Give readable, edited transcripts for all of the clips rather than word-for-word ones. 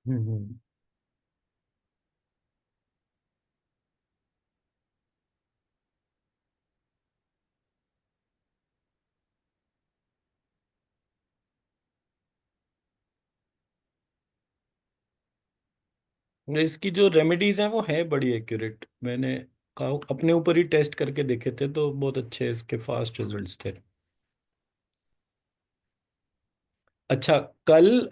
हम्म। इसकी जो रेमेडीज हैं वो है बड़ी एक्यूरेट। मैंने अपने ऊपर ही टेस्ट करके देखे थे, तो बहुत अच्छे इसके फास्ट रिजल्ट्स थे। अच्छा, कल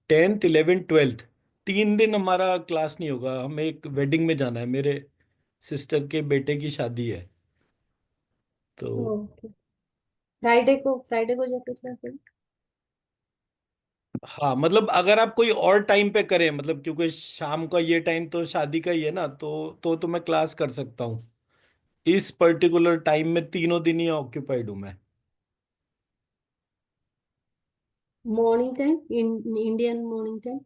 10th 11th 12th 3 दिन हमारा क्लास नहीं होगा। हमें एक वेडिंग में जाना है, मेरे सिस्टर के बेटे की शादी है। तो ओके। फ्राइडे को जाके क्लास है? हाँ, मतलब अगर आप कोई और टाइम पे करें, मतलब क्योंकि शाम का ये टाइम तो शादी का ही है ना, तो मैं क्लास कर सकता हूँ। इस पर्टिकुलर टाइम में तीनों दिन ही ऑक्यूपाइड हूँ मैं। Morning time, Indian morning time.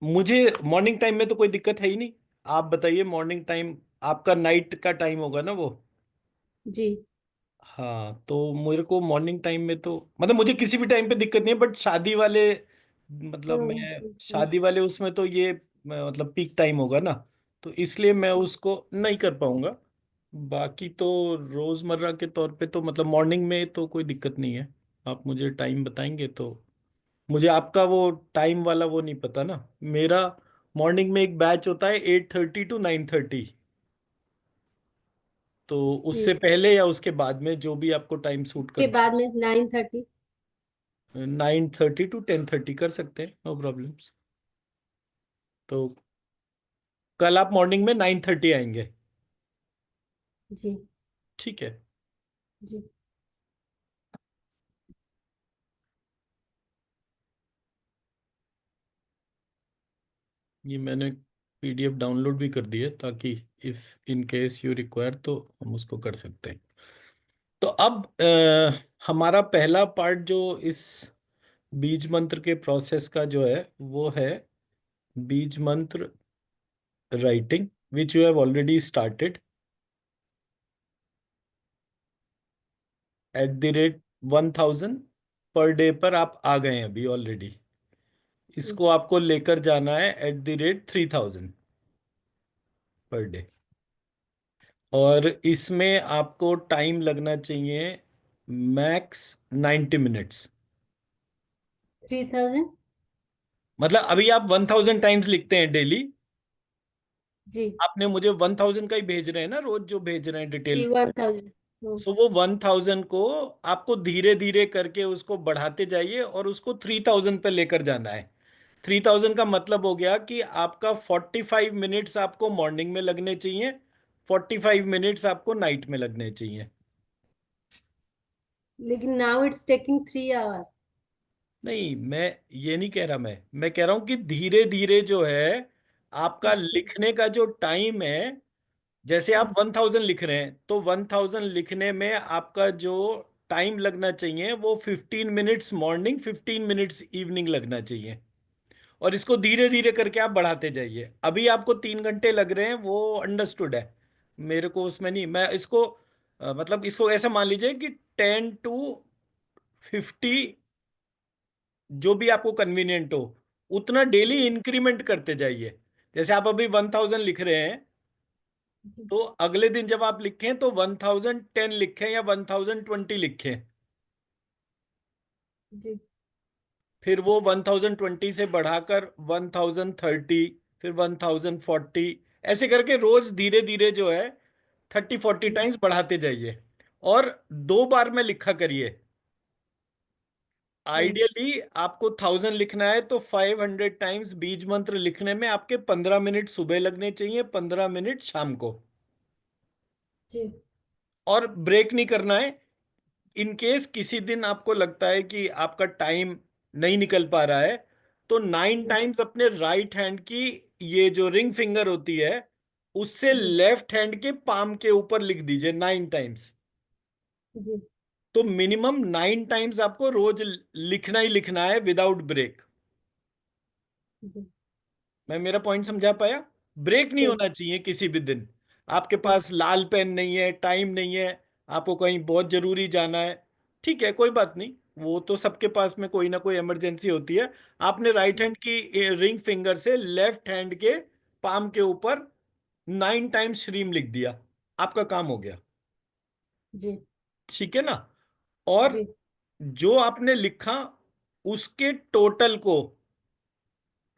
मुझे मॉर्निंग टाइम में तो कोई दिक्कत है ही नहीं। आप बताइए, मॉर्निंग टाइम आपका नाइट का टाइम होगा ना वो। जी। हाँ, तो मेरे को मॉर्निंग टाइम में तो मतलब मुझे किसी भी टाइम पे दिक्कत नहीं है, बट शादी वाले, मतलब मैं हाँ। शादी वाले उसमें तो ये मतलब पीक टाइम होगा ना, तो इसलिए मैं उसको नहीं कर पाऊंगा। बाकी तो रोजमर्रा के तौर पे तो मतलब मॉर्निंग में तो कोई दिक्कत नहीं है। आप मुझे टाइम बताएंगे तो। मुझे आपका वो टाइम वाला वो नहीं पता ना। मेरा मॉर्निंग में एक बैच होता है 8:30 to 9:30। तो उससे जी। पहले या उसके बाद में जो भी आपको टाइम सूट के करता बाद में 9:30। है, 9:30 to 10:30 कर सकते हैं, नो प्रॉब्लम्स। तो कल आप मॉर्निंग में 9:30 आएंगे? जी। ठीक है। जी। ये मैंने पीडीएफ डाउनलोड भी कर दी है, ताकि if in case you require तो हम उसको कर सकते हैं। तो अब हमारा पहला पार्ट जो इस बीज मंत्र के प्रोसेस का जो है, वो है बीज मंत्र writing, which you have already started @ 1000 per day पर आप आ गए हैं अभी ऑलरेडी। जी। इसको आपको लेकर जाना है @ 3000 पर डे। और इसमें आपको टाइम लगना चाहिए मैक्स 90 मिनट्स। 3000। मतलब अभी आप 1000 टाइम्स लिखते हैं डेली। जी। आपने मुझे 1000 का ही भेज रहे हैं ना रोज, जो भेज रहे हैं जी, डिटेल। 1000। सो वो 1000 को आपको धीरे धीरे करके उसको बढ़ाते जाइए, और उसको 3000 पे लेकर जाना है। 3000 का मतलब हो गया कि आपका 45 मिनट्स आपको मॉर्निंग में लगने चाहिए, 45 मिनट्स आपको नाइट में लगने चाहिए। लेकिन नाउ इट्स टेकिंग 3 आवर। नहीं, मैं ये नहीं कह रहा। मैं कह रहा हूं कि धीरे धीरे जो है आपका लिखने का जो टाइम है, जैसे आप 1000 लिख रहे हैं, तो 1000 लिखने में आपका जो टाइम लगना चाहिए वो 15 मिनट्स मॉर्निंग, 15 मिनट्स इवनिंग लगना चाहिए। और इसको धीरे धीरे करके आप बढ़ाते जाइए। अभी आपको 3 घंटे लग रहे हैं, वो अंडरस्टूड है। मेरे को उसमें नहीं, मैं इसको मतलब इसको ऐसा मान लीजिए कि 10 to 50, जो भी आपको कन्वीनियंट हो, उतना डेली जी। इंक्रीमेंट करते जाइए। जैसे आप अभी 1000 लिख रहे हैं, जी। तो अगले दिन जब आप लिखें तो 1010 लिखें या 1020 लिखें। जी। फिर वो 1020 से बढ़ाकर 1030, फिर 1040, ऐसे करके रोज धीरे धीरे जो है 30 40 जी। टाइम्स बढ़ाते जाइए। और 2 बार में लिखा करिए। जी। आइडियली आपको 1000 लिखना है, तो 500 टाइम्स बीज मंत्र लिखने में आपके 15 मिनट सुबह लगने चाहिए, 15 मिनट शाम को। जी। और ब्रेक नहीं करना है। इन केस किसी दिन आपको लगता है कि आपका टाइम नहीं निकल पा रहा है, तो 9 टाइम्स अपने राइट हैंड की, ये जो रिंग फिंगर होती है, उससे जी। लेफ्ट हैंड के पाम के ऊपर लिख दीजिए 9 टाइम्स। जी। तो मिनिमम 9 टाइम्स आपको रोज लिखना ही लिखना है, विदाउट ब्रेक। जी। मैं मेरा पॉइंट समझा पाया? ब्रेक नहीं ठीक। होना चाहिए किसी भी दिन। आपके ठीक। पास लाल पेन नहीं है, टाइम नहीं है, आपको कहीं बहुत जरूरी जाना है, ठीक है, कोई बात नहीं। वो तो सबके पास में कोई ना कोई इमरजेंसी होती है। आपने राइट हैंड की रिंग फिंगर से लेफ्ट हैंड के पाम के ऊपर 9 टाइम्स श्रीम लिख दिया, आपका काम हो गया। जी। ठीक है ना। और जी। जो आपने लिखा उसके टोटल को,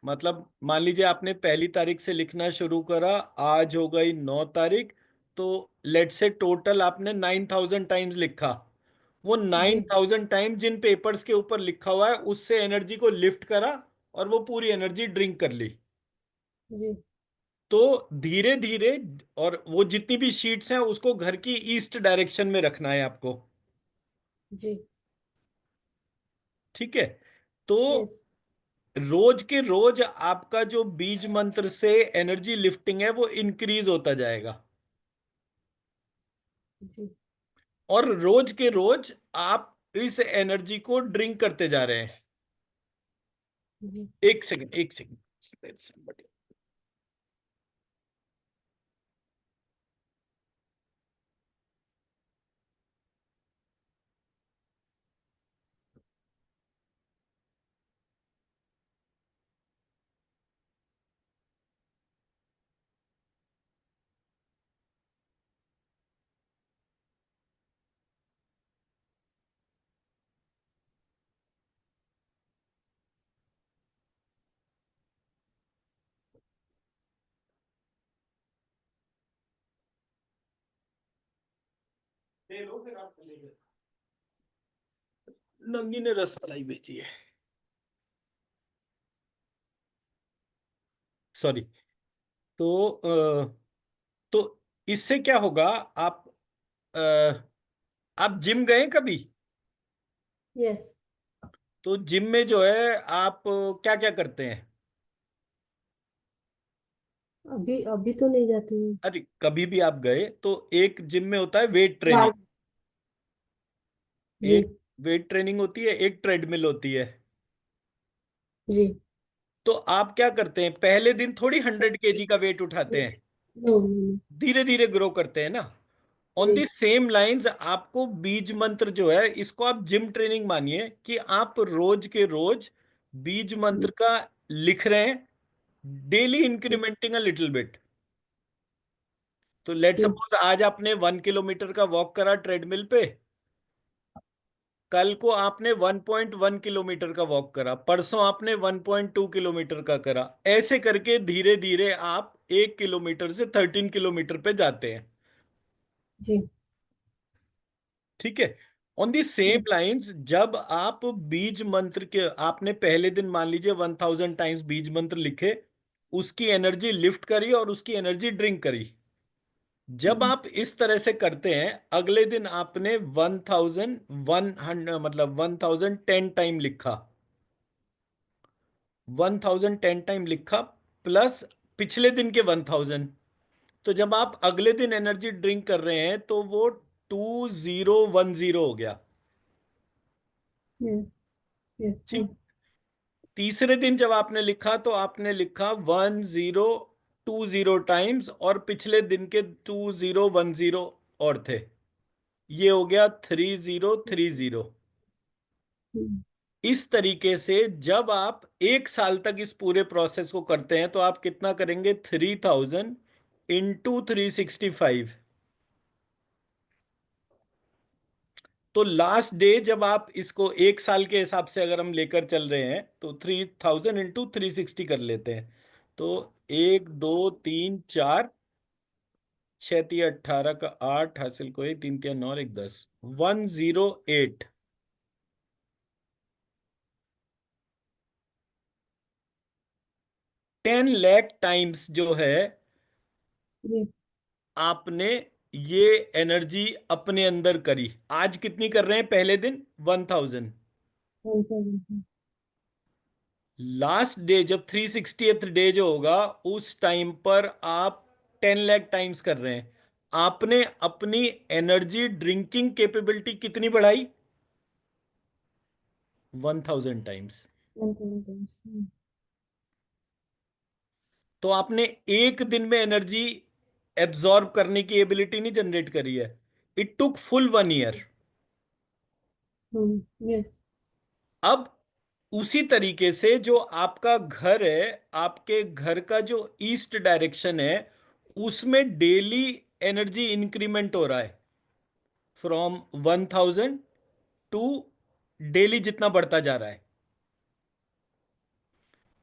मतलब मान लीजिए आपने 1 तारीख से लिखना शुरू करा, आज हो गई 9 तारीख, तो लेट से टोटल आपने 9,000 टाइम्स लिखा। वो जी। 9,000 टाइम जिन पेपर्स के ऊपर लिखा हुआ है उससे एनर्जी को लिफ्ट करा और वो पूरी एनर्जी ड्रिंक कर ली। जी। तो धीरे धीरे, और वो जितनी भी शीट्स हैं उसको घर की ईस्ट डायरेक्शन में रखना है आपको। जी। ठीक है। तो यस। रोज के रोज आपका जो बीज मंत्र से एनर्जी लिफ्टिंग है वो इंक्रीज होता जाएगा। जी। और रोज के रोज आप इस एनर्जी को ड्रिंक करते जा रहे हैं। जी। एक सेकंड, एक सेकंड। ले लो फिर आप ले लो। नंगी ने रस मलाई बेची है। सॉरी। तो तो इससे क्या होगा, अ, आप जिम गए कभी? यस। तो जिम में जो है आप क्या क्या करते हैं? अभी अभी तो नहीं जाती हूँ। अरे कभी भी आप गए तो एक जिम में होता है वेट ट्रेनिंग। बार। जी। एक वेट ट्रेनिंग होती है, एक ट्रेडमिल होती है। जी। तो आप क्या करते हैं, पहले दिन थोड़ी 100 kg का वेट उठाते हैं, नो। धीरे धीरे ग्रो करते हैं ना। ऑन दी जी। सेम लाइंस आपको बीज मंत्र जो है इसको आप जिम ट्रेनिंग मानिए कि आप रोज के रोज बीज मंत्र का लिख रहे हैं, डेली जी। Incrementing a little bit. तो लेट जी। सपोज आज आपने 1 किलोमीटर का वॉक करा ट्रेडमिल पे, कल को आपने 1.1 किलोमीटर का वॉक करा, परसों आपने 1.2 किलोमीटर का करा, ऐसे करके धीरे धीरे आप 1 किलोमीटर से 13 किलोमीटर पे जाते हैं। जी। ठीक है। ऑन दी सेम जी। लाइंस जब आप बीज मंत्र के, आपने पहले दिन मान लीजिए 1,000 टाइम्स बीज मंत्र लिखे, उसकी एनर्जी लिफ्ट करी और उसकी एनर्जी ड्रिंक करी। जब जी। आप इस तरह से करते हैं, अगले दिन आपने 1,100 मतलब 1,010 टाइम लिखा, 1,010 टाइम लिखा प्लस पिछले दिन के 1,000। तो जब आप अगले दिन एनर्जी ड्रिंक कर रहे हैं तो वो 2010 हो गया। यस। यस। ठीक। तीसरे दिन जब आपने लिखा तो आपने लिखा 1020 टाइम्स, और पिछले दिन के 2010 और थे। ये हो गया 3030। इस तरीके से जब आप 1 साल तक इस पूरे प्रोसेस को करते हैं तो आप कितना करेंगे, 3,000 × 365। तो लास्ट डे जब आप इसको 1 साल के हिसाब से अगर हम लेकर चल रहे हैं तो 3,000 × 360 कर लेते हैं। तो 1 2 3 4, 6 3 18 का 8 हासिल को, 1 3 3 9 1 10, 108। 10 लाख टाइम्स जो है जी। आपने ये एनर्जी अपने अंदर करी। आज कितनी कर रहे हैं, पहले दिन 1,000। लास्ट डे जब 360th डे जो होगा उस टाइम पर आप 10 लाख टाइम्स कर रहे हैं। आपने अपनी एनर्जी ड्रिंकिंग कैपेबिलिटी कितनी बढ़ाई, 1,000 टाइम्स। तो आपने एक दिन में एनर्जी एब्जॉर्ब करने की एबिलिटी नहीं जनरेट करी है, it took full 1 year. Yes. अब उसी तरीके से जो आपका घर है, आपके घर का जो ईस्ट डायरेक्शन है, उसमें डेली एनर्जी इंक्रीमेंट हो रहा है फ्रॉम 1000 टू, डेली जितना बढ़ता जा रहा है।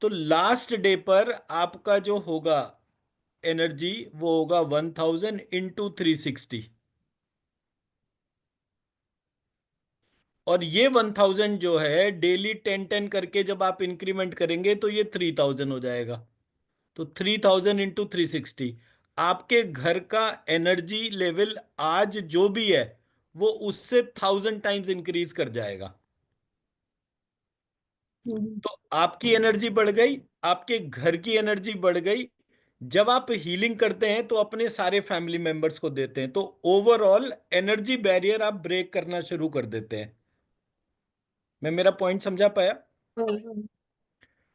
तो लास्ट डे पर आपका जो होगा एनर्जी, वो होगा 1000 × 360। और ये 1000 जो है डेली 10 10 करके जब आप इंक्रीमेंट करेंगे तो ये 3000 हो जाएगा। तो 3000 × 360, आपके घर का एनर्जी लेवल आज जो भी है वो उससे 1000 टाइम्स इंक्रीज कर जाएगा। हम्म, तो आपकी एनर्जी बढ़ गई, आपके घर की एनर्जी बढ़ गई। जब आप हीलिंग करते हैं तो अपने सारे फैमिली मेंबर्स को देते हैं, तो ओवरऑल एनर्जी बैरियर आप ब्रेक करना शुरू कर देते हैं। मैं मेरा पॉइंट समझा पाया? हम्म,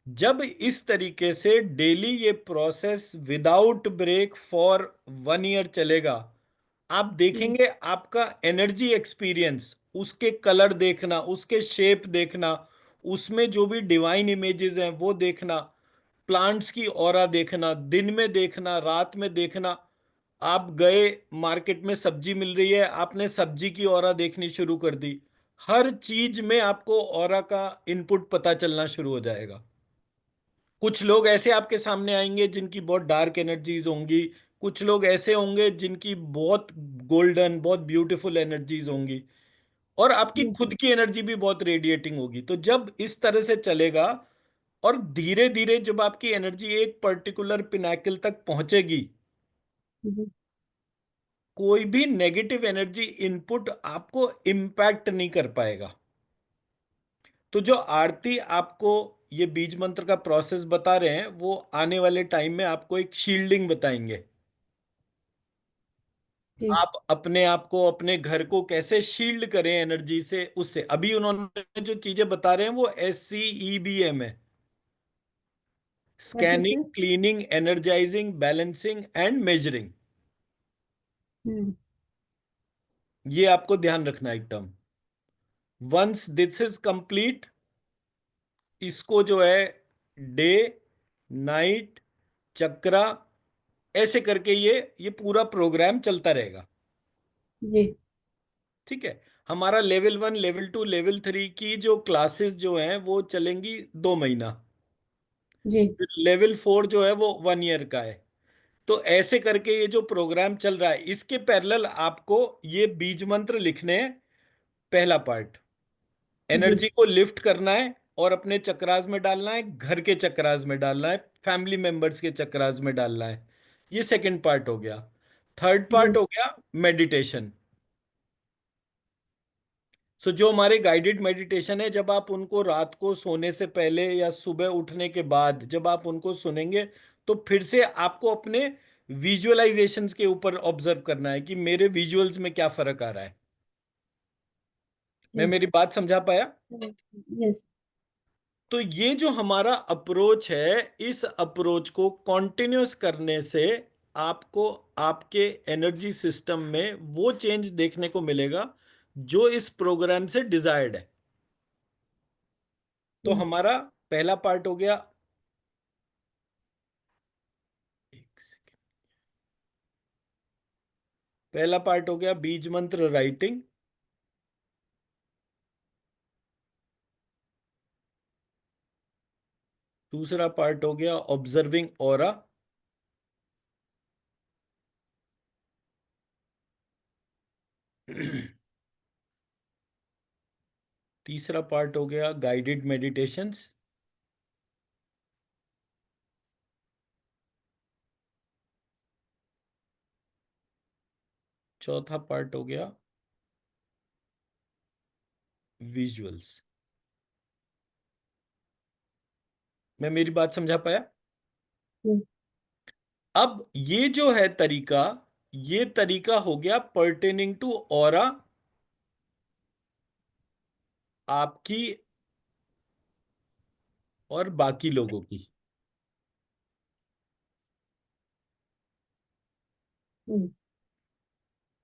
जब इस तरीके से डेली ये process without break for 1 year चलेगा, आप हम्म, देखेंगे आपका एनर्जी एक्सपीरियंस, उसके कलर देखना, उसके शेप देखना, उसमें जो भी डिवाइन इमेजेस हैं वो देखना, प्लांट्स की ऑरा देखना, दिन में देखना, रात में देखना। आप गए मार्केट में, सब्जी मिल रही है, आपने सब्जी की ऑरा देखनी शुरू कर दी। हर चीज में आपको ऑरा का इनपुट पता चलना शुरू हो जाएगा। कुछ लोग ऐसे आपके सामने आएंगे जिनकी बहुत डार्क एनर्जीज होंगी, कुछ लोग ऐसे होंगे जिनकी बहुत गोल्डन, बहुत ब्यूटीफुल एनर्जीज होंगी, और आपकी खुद हम्म, की एनर्जी भी बहुत रेडिएटिंग होगी। तो जब इस तरह से चलेगा, और धीरे धीरे जब आपकी एनर्जी एक पर्टिकुलर पिनाकल तक पहुंचेगी, हम्म, कोई भी नेगेटिव एनर्जी इनपुट आपको इम्पैक्ट नहीं कर पाएगा। तो जो आरती आपको ये बीज मंत्र का प्रोसेस बता रहे हैं, वो आने वाले टाइम में आपको एक शील्डिंग बताएंगे। जी, आप अपने आप को, अपने घर को कैसे शील्ड करें एनर्जी से। उससे अभी उन्होंने जो चीजें बता रहे हैं वो SCEBM है: क्या चीज स्कैनिंग, है? Cleaning, energising, balancing and measuring. Hmm, ये आपको ध्यान रखना है एकदम। वंस दिस इज कंप्लीट, इसको जो है डे, नाइट, चक्रा, ऐसे करके ये पूरा प्रोग्राम चलता रहेगा। जी, ठीक है। हमारा लेवल 1, लेवल 2, लेवल 3 की जो क्लासेस जो हैं वो चलेंगी 2 महीना। जी, फिर लेवल 4 जो है वो 1 ईयर का है। तो ऐसे करके ये जो प्रोग्राम चल रहा है, इसके पैरेलल आपको ये बीज मंत्र लिखने हैं। पहला पार्ट, जी, एनर्जी को लिफ्ट करना है और अपने चक्रास में डालना है, घर के चक्रास में डालना है, फैमिली मेंबर्स के चक्रास में डालना है। ये सेकंड पार्ट हो गया। थर्ड पार्ट जी, हो गया मेडिटेशन। सो जो हमारे गाइडेड मेडिटेशन है, जब आप उनको रात को सोने से पहले या सुबह उठने के बाद जब आप उनको सुनेंगे, तो फिर से आपको अपने विजुअलाइजेशंस के ऊपर ऑब्जर्व करना है कि मेरे विजुअल्स में क्या फर्क आ रहा है। मैं जी, मेरी बात समझा पाया? यस, तो ये जो हमारा अप्रोच है, इस अप्रोच को कॉन्टिन्यूस करने से आपको आपके एनर्जी सिस्टम में वो चेंज देखने को मिलेगा जो इस प्रोग्राम से डिजायर्ड है। तो हमारा पहला पार्ट हो गया, पहला पार्ट हो गया बीज मंत्र राइटिंग। दूसरा पार्ट हो गया ऑब्जर्विंग ऑरा। तीसरा पार्ट हो गया गाइडेड मेडिटेशंस। चौथा पार्ट हो गया विजुअल्स। मैं मेरी बात समझा पाया? अब ये जो है तरीका, ये तरीका हो गया पर्टेनिंग टू ऑरा, आपकी और बाकी लोगों की।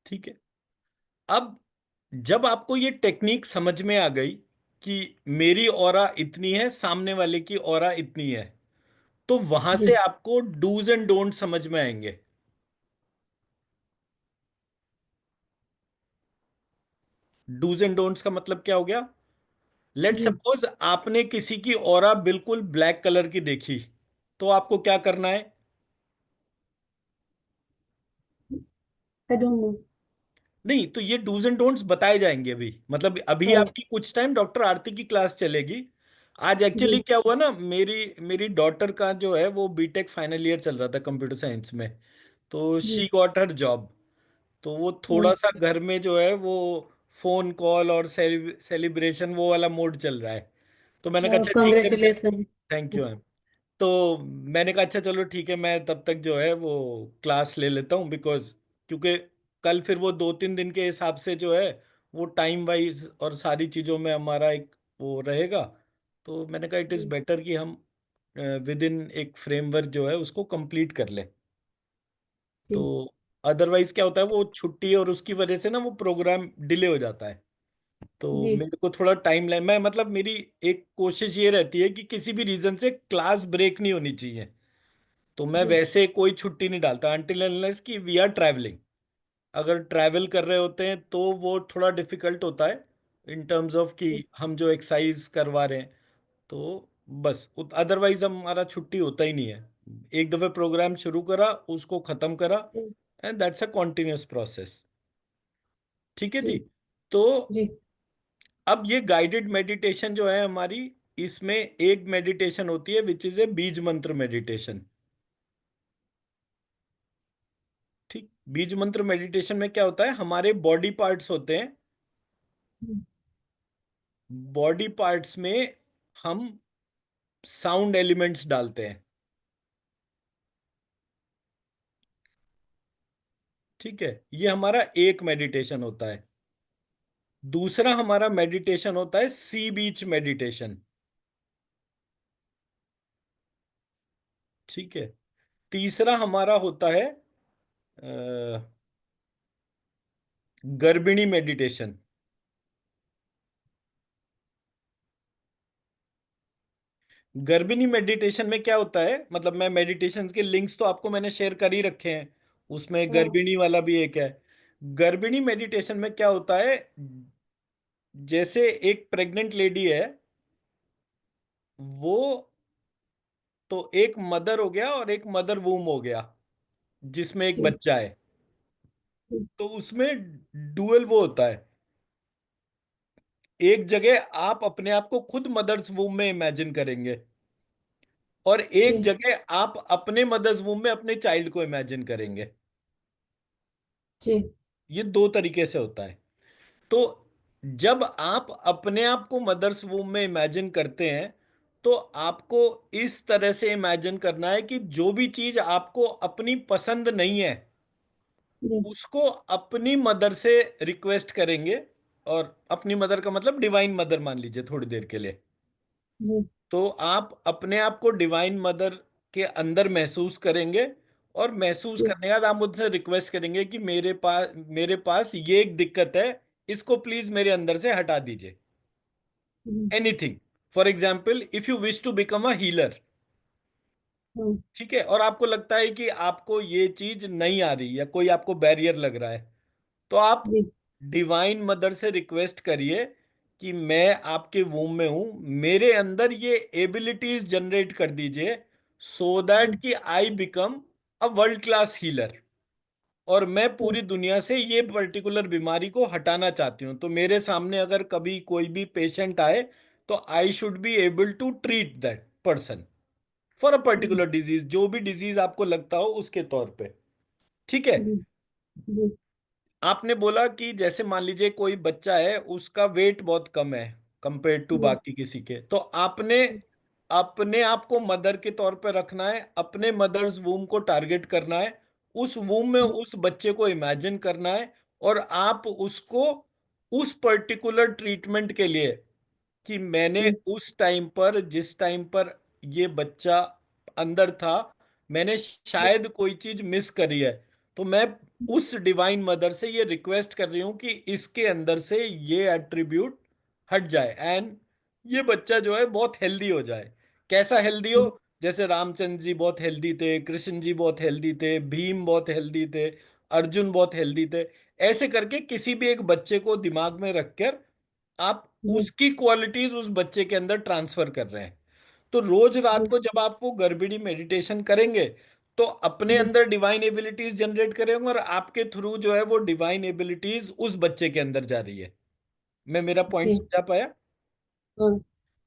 ठीक है। अब जब आपको ये टेक्निक समझ में आ गई, कि मेरी ऑरा इतनी है, सामने वाले की ऑरा इतनी है, तो वहां से जी आपको डूज एंड डोंट समझ में आएंगे। डूज एंड डोंट्स का मतलब क्या हो गया? लेट जी। सपोज आपने किसी की ऑरा बिल्कुल ब्लैक कलर की देखी, तो आपको क्या करना है? I don't know. नहीं, तो ये डूज एंड डोंट्स बताए जाएंगे अभी, मतलब अभी हाँ। आपकी कुछ टाइम डॉक्टर आरती की क्लास चलेगी। आज एक्चुअली जी क्या हुआ ना, मेरी मेरी डॉटर का जो है वो बीटेक फाइनल ईयर चल रहा था कंप्यूटर साइंस में। तो शी जी गॉट हर जॉब। तो वो थोड़ा जी। सा घर में जो है वो फोन कॉल और सेलिब्रेशन वो वाला मोड चल रहा है। तो मैंने कहा अच्छा ठीक है, मैं, कॉन्ग्रेचुलेसन। Thank you. तो मैंने कहा अच्छा चलो ठीक है, मैं तब तक जो है वो क्लास ले लेता हूँ, बिकॉज क्योंकि कल फिर वो 2-3 दिन के हिसाब से जो है वो टाइम वाइज और सारी चीज़ों में हमारा एक वो रहेगा। तो मैंने कहा इट इज़ जी बेटर कि हम विद इन एक फ्रेमवर्क जो है उसको कंप्लीट कर लें। तो जी अदरवाइज क्या होता है, वो छुट्टी और उसकी वजह से ना वो प्रोग्राम डिले हो जाता है। तो जी मेरे को थोड़ा टाइम लाइन, मैं मतलब मेरी एक कोशिश ये रहती है कि किसी भी रीजन से क्लास ब्रेक नहीं होनी चाहिए। तो मैं जी वैसे कोई छुट्टी नहीं डालता अनटिल अनलेस कि वी आर ट्रैवलिंग। अगर ट्रैवल कर रहे होते हैं तो वो थोड़ा डिफिकल्ट होता है इन टर्म्स ऑफ कि हम जो एक्सरसाइज करवा रहे हैं। तो बस अदरवाइज हमारा छुट्टी होता ही नहीं है। एक दफे प्रोग्राम शुरू करा, उसको खत्म करा, जी and that's a continuous process. ठीक है जी जी। तो जी अब ये गाइडेड मेडिटेशन जो है हमारी, इसमें एक मेडिटेशन होती है विच इज ए बीज मंत्र मेडिटेशन। ठीक, बीज मंत्र मेडिटेशन में क्या होता है, हमारे बॉडी पार्ट्स होते हैं। बॉडी पार्ट्स में हम साउंड एलिमेंट्स डालते हैं। ठीक है, ये हमारा एक मेडिटेशन होता है। दूसरा हमारा मेडिटेशन होता है सी बीच मेडिटेशन। ठीक है। तीसरा हमारा होता है गर्भिणी मेडिटेशन। गर्भिणी मेडिटेशन में क्या होता है, मतलब मैं मेडिटेशंस के लिंक्स तो आपको मैंने शेयर कर ही रखे हैं, उसमें हाँ। गर्भिणी वाला भी एक है। गर्भिणी मेडिटेशन में क्या होता है, जैसे एक प्रेग्नेंट लेडी है, वो, तो एक मदर हो गया और एक मदर वूम हो गया जिसमें एक जी बच्चा है। जी तो उसमें डुअल वो होता है, एक जगह आप अपने आप को खुद मदर्स वूम में इमेजिन करेंगे, और एक जी जगह आप अपने मदर्स वूम में अपने चाइल्ड को इमेजिन करेंगे। जी ये दो तरीके से होता है। तो जब आप अपने आप को मदर्स वूम में इमेजिन करते हैं, तो आपको इस तरह से इमेजिन करना है कि जो भी चीज आपको अपनी पसंद नहीं है जी उसको अपनी मदर से रिक्वेस्ट करेंगे। और अपनी मदर का मतलब डिवाइन मदर मान लीजिए थोड़ी देर के लिए। जी तो आप अपने आप को डिवाइन मदर के अंदर महसूस करेंगे, और महसूस जी करने के बाद आप मुझसे रिक्वेस्ट करेंगे कि मेरे पास ये एक दिक्कत है, इसको प्लीज मेरे अंदर से हटा दीजिए। जी। Anything, for example if you wish to become a healer. हाँ। ठीक है, और आपको लगता है कि आपको ये चीज नहीं आ रही या कोई आपको बैरियर लग रहा है, तो आप जी डिवाइन मदर से रिक्वेस्ट करिए कि मैं आपके वूम में हूं, मेरे अंदर ये एबिलिटीज जनरेट कर दीजिए, सो दैट जी कि I become a world class healer, और मैं जी पूरी दुनिया से ये पर्टिकुलर बीमारी को हटाना चाहती हूँ। तो मेरे सामने अगर कभी कोई भी पेशेंट आए, तो I should be able to treat that person for a जी पर्टिकुलर डिजीज, जो भी डिजीज आपको लगता हो उसके तौर पे। ठीक है। जी जी आपने बोला कि जैसे मान लीजिए कोई बच्चा है, उसका वेट बहुत कम है कंपेयर टू जी बाकी किसी के, तो आपने अपने आप को मदर के तौर पर रखना है, अपने मदर्स वूम को टारगेट करना है, उस वूम में उस बच्चे को इमेजिन करना है, और आप उसको उस पर्टिकुलर ट्रीटमेंट के लिए, कि मैंने जी उस टाइम पर, जिस टाइम पर ये बच्चा अंदर था, मैंने शायद कोई चीज मिस करी है, तो मैं उस डिवाइन मदर से ये रिक्वेस्ट कर रही हूं कि इसके अंदर से ये एट्रीब्यूट हट जाए, एंड ये बच्चा जो है बहुत हेल्दी हो जाए। कैसा हेल्दी हो? जैसे रामचंद्र जी बहुत हेल्दी थे, कृष्ण जी बहुत हेल्दी थे, भीम बहुत हेल्दी थे, अर्जुन बहुत हेल्दी थे। ऐसे करके किसी भी एक बच्चे को दिमाग में रखकर आप जी उसकी क्वालिटीज उस बच्चे के अंदर ट्रांसफर कर रहे हैं। तो रोज रात जी को जब आप वो गर्भिणी मेडिटेशन करेंगे तो अपने जी अंदर डिवाइन एबिलिटीज जनरेट करेंगे, और आपके थ्रू जो है वो डिवाइन एबिलिटीज उस बच्चे के अंदर जा रही है। मैं मेरा पॉइंट जी। समझा पाया? हाँ।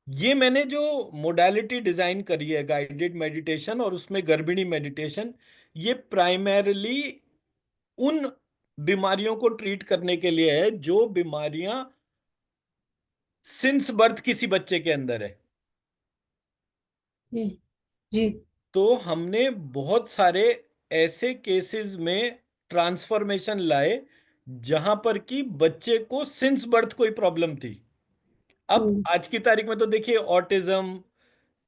ये मैंने जो मोडालिटी डिजाइन करी है गाइडेड मेडिटेशन और उसमें गर्भिणी मेडिटेशन, ये प्राइमरीली उन बीमारियों को ट्रीट करने के लिए है जो बीमारियां सिंस बर्थ किसी बच्चे के अंदर है। जी जी तो हमने बहुत सारे ऐसे केसेस में ट्रांसफॉर्मेशन लाए जहां पर कि बच्चे को सिंस बर्थ कोई प्रॉब्लम थी। अब हम्म आज की तारीख में तो देखिए ऑटिज्म,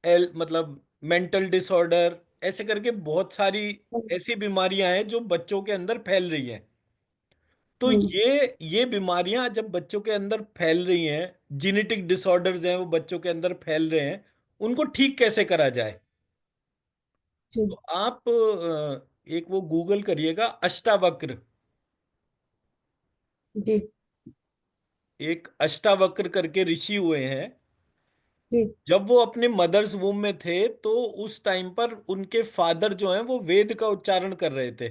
एल मतलब मेंटल डिसऑर्डर, ऐसे करके बहुत सारी ऐसी बीमारियां हैं जो बच्चों के अंदर फैल रही हैं। तो हम्म ये बीमारियां जब बच्चों के अंदर फैल रही हैं, जेनेटिक डिसऑर्डर्स हैं वो बच्चों के अंदर फैल रहे हैं, उनको ठीक कैसे करा जाए? तो जी आप एक वो गूगल करिएगा, अष्टावक्र। जी एक अष्टावक्र करके ऋषि हुए हैं। जी जब वो अपने मदर्स वूम में थे तो उस टाइम पर उनके फादर जो हैं वो वेद का उच्चारण कर रहे थे।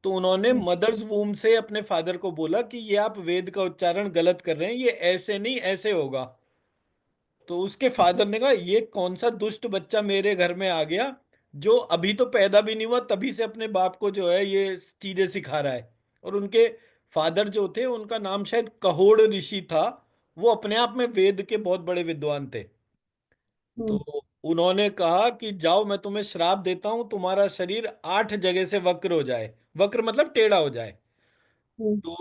तो उन्होंने जी मदर्स वूम से अपने फादर को बोला कि ये आप वेद का उच्चारण गलत कर रहे हैं, ये ऐसे नहीं ऐसे होगा। तो उसके फादर ने कहा ये कौन सा दुष्ट बच्चा मेरे घर में आ गया जो अभी तो पैदा भी नहीं हुआ तभी से अपने बाप को जो है ये चीजें सिखा रहा है। और उनके फादर जो थे उनका नाम शायद कहोड़ ऋषि था। वो अपने आप में वेद के बहुत बड़े विद्वान थे। तो हम्म उन्होंने कहा कि जाओ मैं तुम्हें श्राप देता हूं, तुम्हारा शरीर 8 जगह से वक्र हो जाए। वक्र मतलब टेढ़ा हो जाए। हम्म तो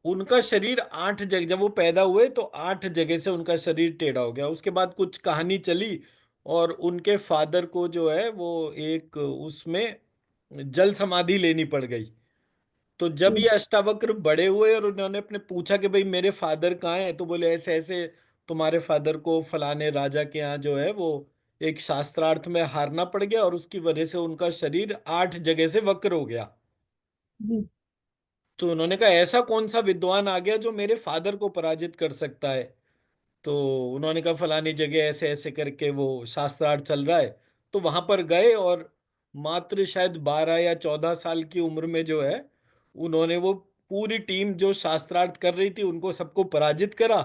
उनका शरीर 8 जगह, जब वो पैदा हुए तो 8 जगह से उनका शरीर टेढ़ा हो गया। उसके बाद कुछ कहानी चली और उनके फादर को जो है वो एक उसमें जल समाधि लेनी पड़ गई। तो जब ये हम्म अष्टावक्र बड़े हुए और उन्होंने अपने पूछा कि भाई मेरे फादर कहाँ हैं, तो बोले ऐसे ऐसे तुम्हारे फादर को फलाने राजा के यहाँ जो है वो एक शास्त्रार्थ में हारना पड़ गया और उसकी वजह से उनका शरीर 8 जगह से वक्र हो गया। जी तो उन्होंने कहा ऐसा कौन सा विद्वान आ गया जो मेरे फादर को पराजित कर सकता है? तो उन्होंने कहा फलानी जगह ऐसे ऐसे करके वो शास्त्रार्थ चल रहा है। तो वहां पर गए और मात्र शायद 12 या 14 साल की उम्र में जो है उन्होंने वो पूरी टीम जो शास्त्रार्थ कर रही थी उनको सबको पराजित करा।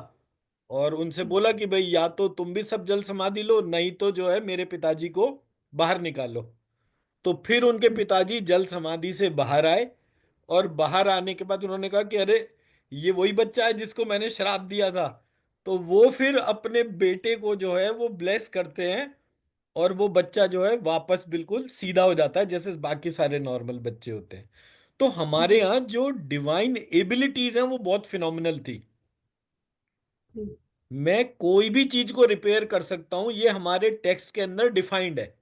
और उनसे बोला कि भाई या तो तुम भी सब जल समाधि लो, नहीं तो जो है मेरे पिताजी को बाहर निकालो। तो फिर उनके पिताजी जल समाधि से बाहर आए। और बाहर आने के बाद उन्होंने कहा कि अरे ये वही बच्चा है जिसको मैंने श्राप दिया था। तो वो फिर अपने बेटे को जो है वो ब्लेस करते हैं और वो बच्चा जो है वापस बिल्कुल सीधा हो जाता है जैसे बाकी सारे नॉर्मल बच्चे होते हैं। तो हमारे जी यहाँ जो डिवाइन एबिलिटीज हैं वो बहुत फिनोमिनल थी। जी मैं कोई भी चीज को रिपेयर कर सकता हूं, ये हमारे टेक्स्ट के अंदर डिफाइंड है।